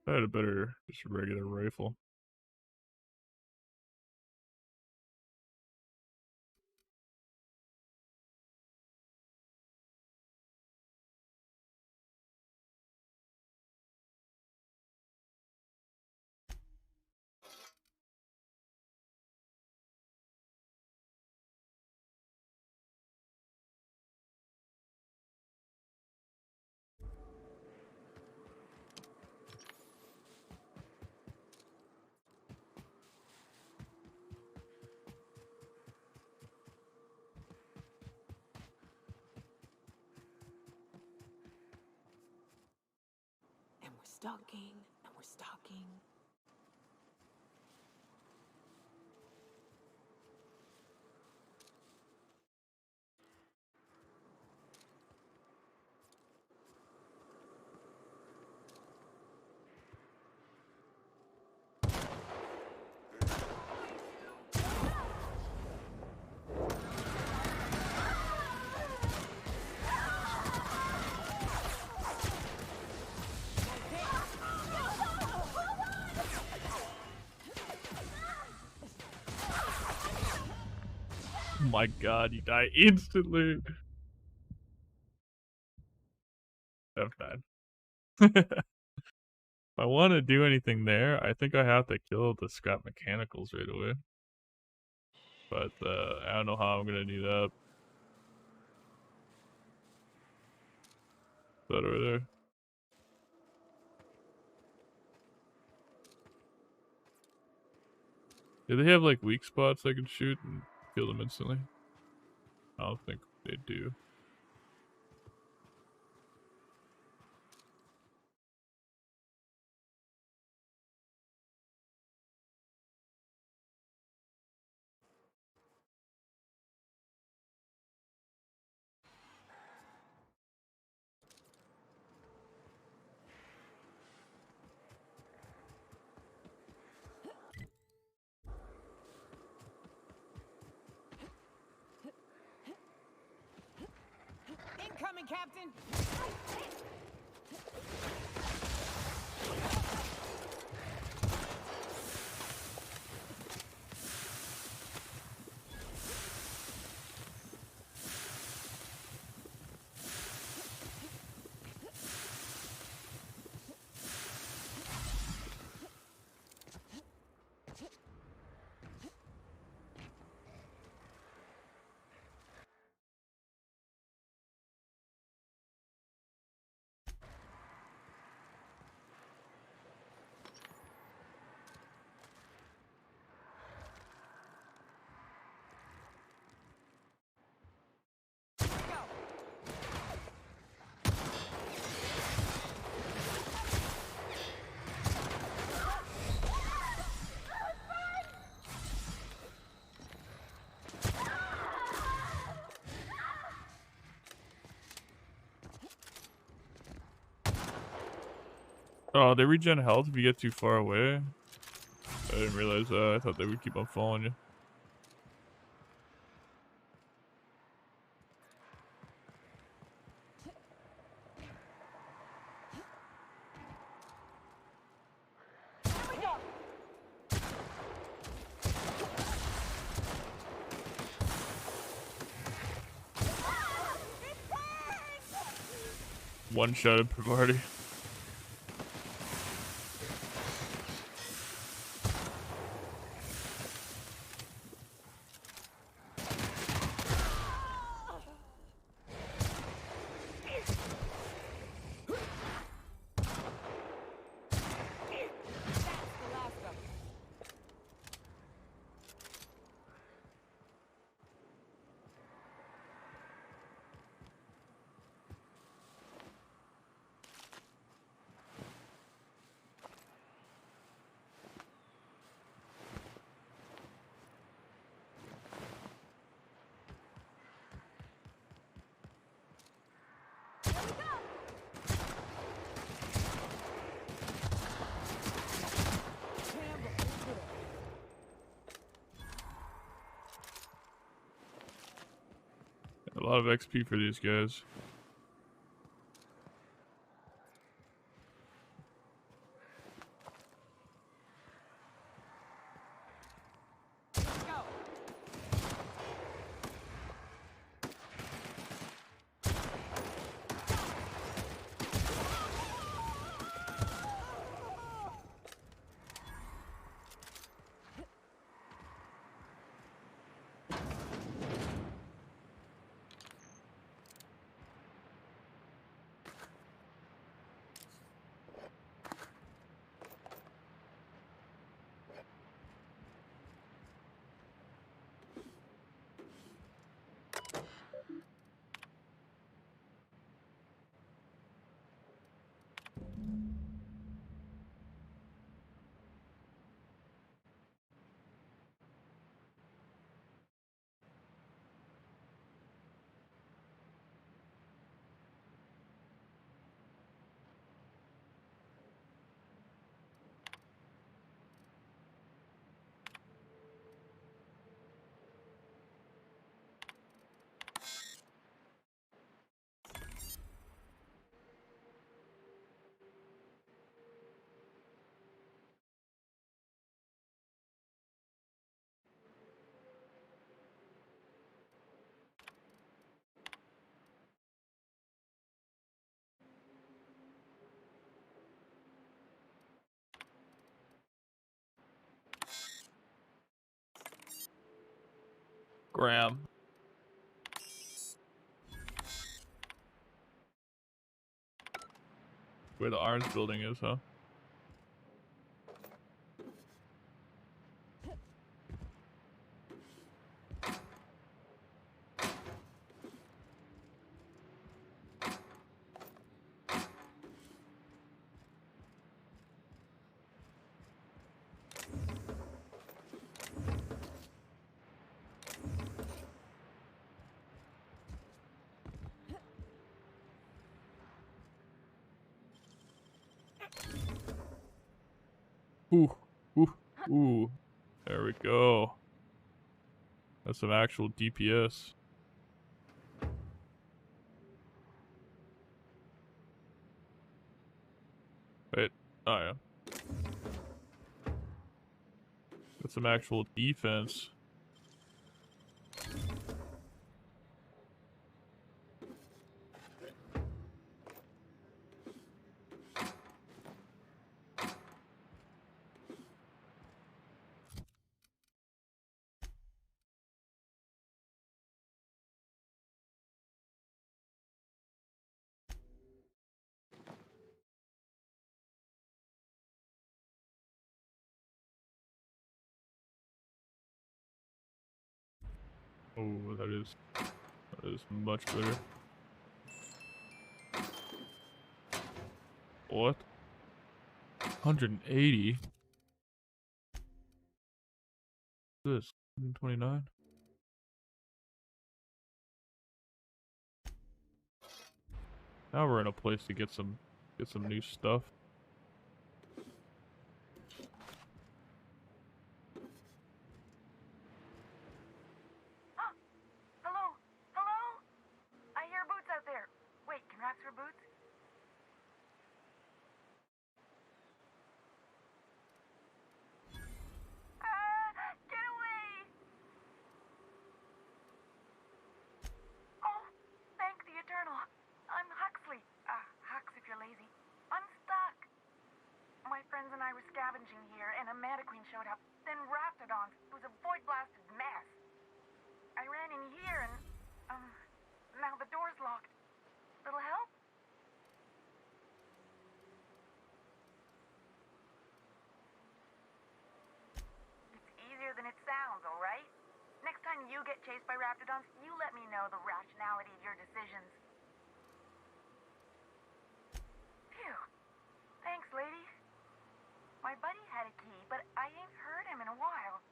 Speaker 8: I had a better, just a regular rifle.
Speaker 16: Stalking, and we're stalking.
Speaker 8: my god, you die instantly. F9. If I want to do anything there, I think I have to kill the scrap mechanicals right away. But I don't know how I'm gonna do that. Is that over there? Do they have like weak spots I can shoot and kill them instantly? I don't think they do.
Speaker 21: Incoming, Captain!
Speaker 8: Oh, they regen health if you get too far away. I didn't realize that. I thought they would keep on following you. One shot per party. A lot of XP for these guys. Graham. Where the Arns building is, huh? Ooh, ooh, ooh. There we go. That's some actual DPS. Wait, oh yeah. That's some actual defense. Oh, that is much better. What? 180? This 129? Now we're in a place to get some new stuff.
Speaker 11: Hello? Hello? I hear boots out there. Wait, can rats wear boots? Get away! Oh, thank the Eternal. I'm Huxley. Hux if you're lazy. I'm stuck. My friends and I were scavenging here, and a Meta Queen showed up. Then Raptidons. It was a void-blasted mess. I ran in here and, now the door's locked. Little help? It's easier than it sounds, alright? Next time you get chased by Raptidons, you let me know the rationality of your decisions. Phew. Thanks, lady. My buddy had a key, but I ain't heard him in a while.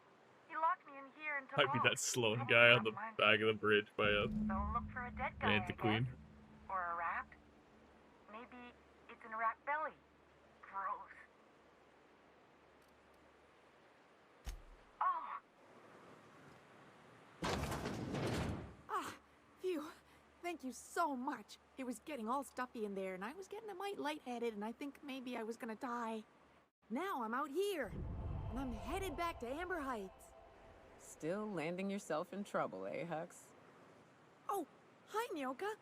Speaker 11: He locked me in here and took
Speaker 8: Might be
Speaker 11: off.
Speaker 8: that Sloan guy on the back of the bridge by a
Speaker 11: So look for a dead guy, I
Speaker 8: Queen.
Speaker 11: guess. Or a rat. Maybe it's in a rat belly. Gross.
Speaker 22: Ah, phew. Thank you so much. It was getting all stuffy in there, and I was getting a mite lightheaded, and I think maybe I was gonna die. Now I'm out here, and I'm headed back to Amber Heights.
Speaker 21: Still landing yourself in trouble, eh, Hux?
Speaker 22: Oh, hi, Nyoka.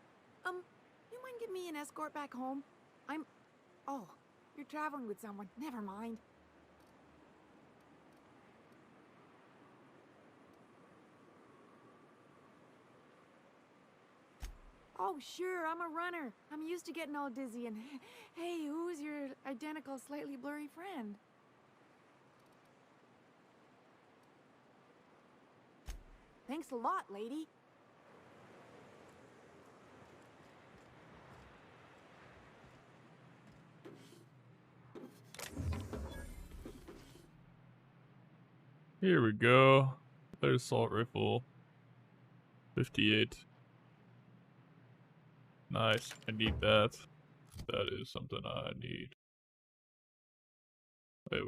Speaker 22: You mind giving me an escort back home? Oh, you're traveling with someone. Never mind. Oh, sure, I'm a runner. I'm used to getting all dizzy and... Hey, who's your identical, slightly blurry friend? Thanks a lot, lady.
Speaker 8: Here we go. There's assault rifle. 58. Nice. I need that. That is something I need. Wait,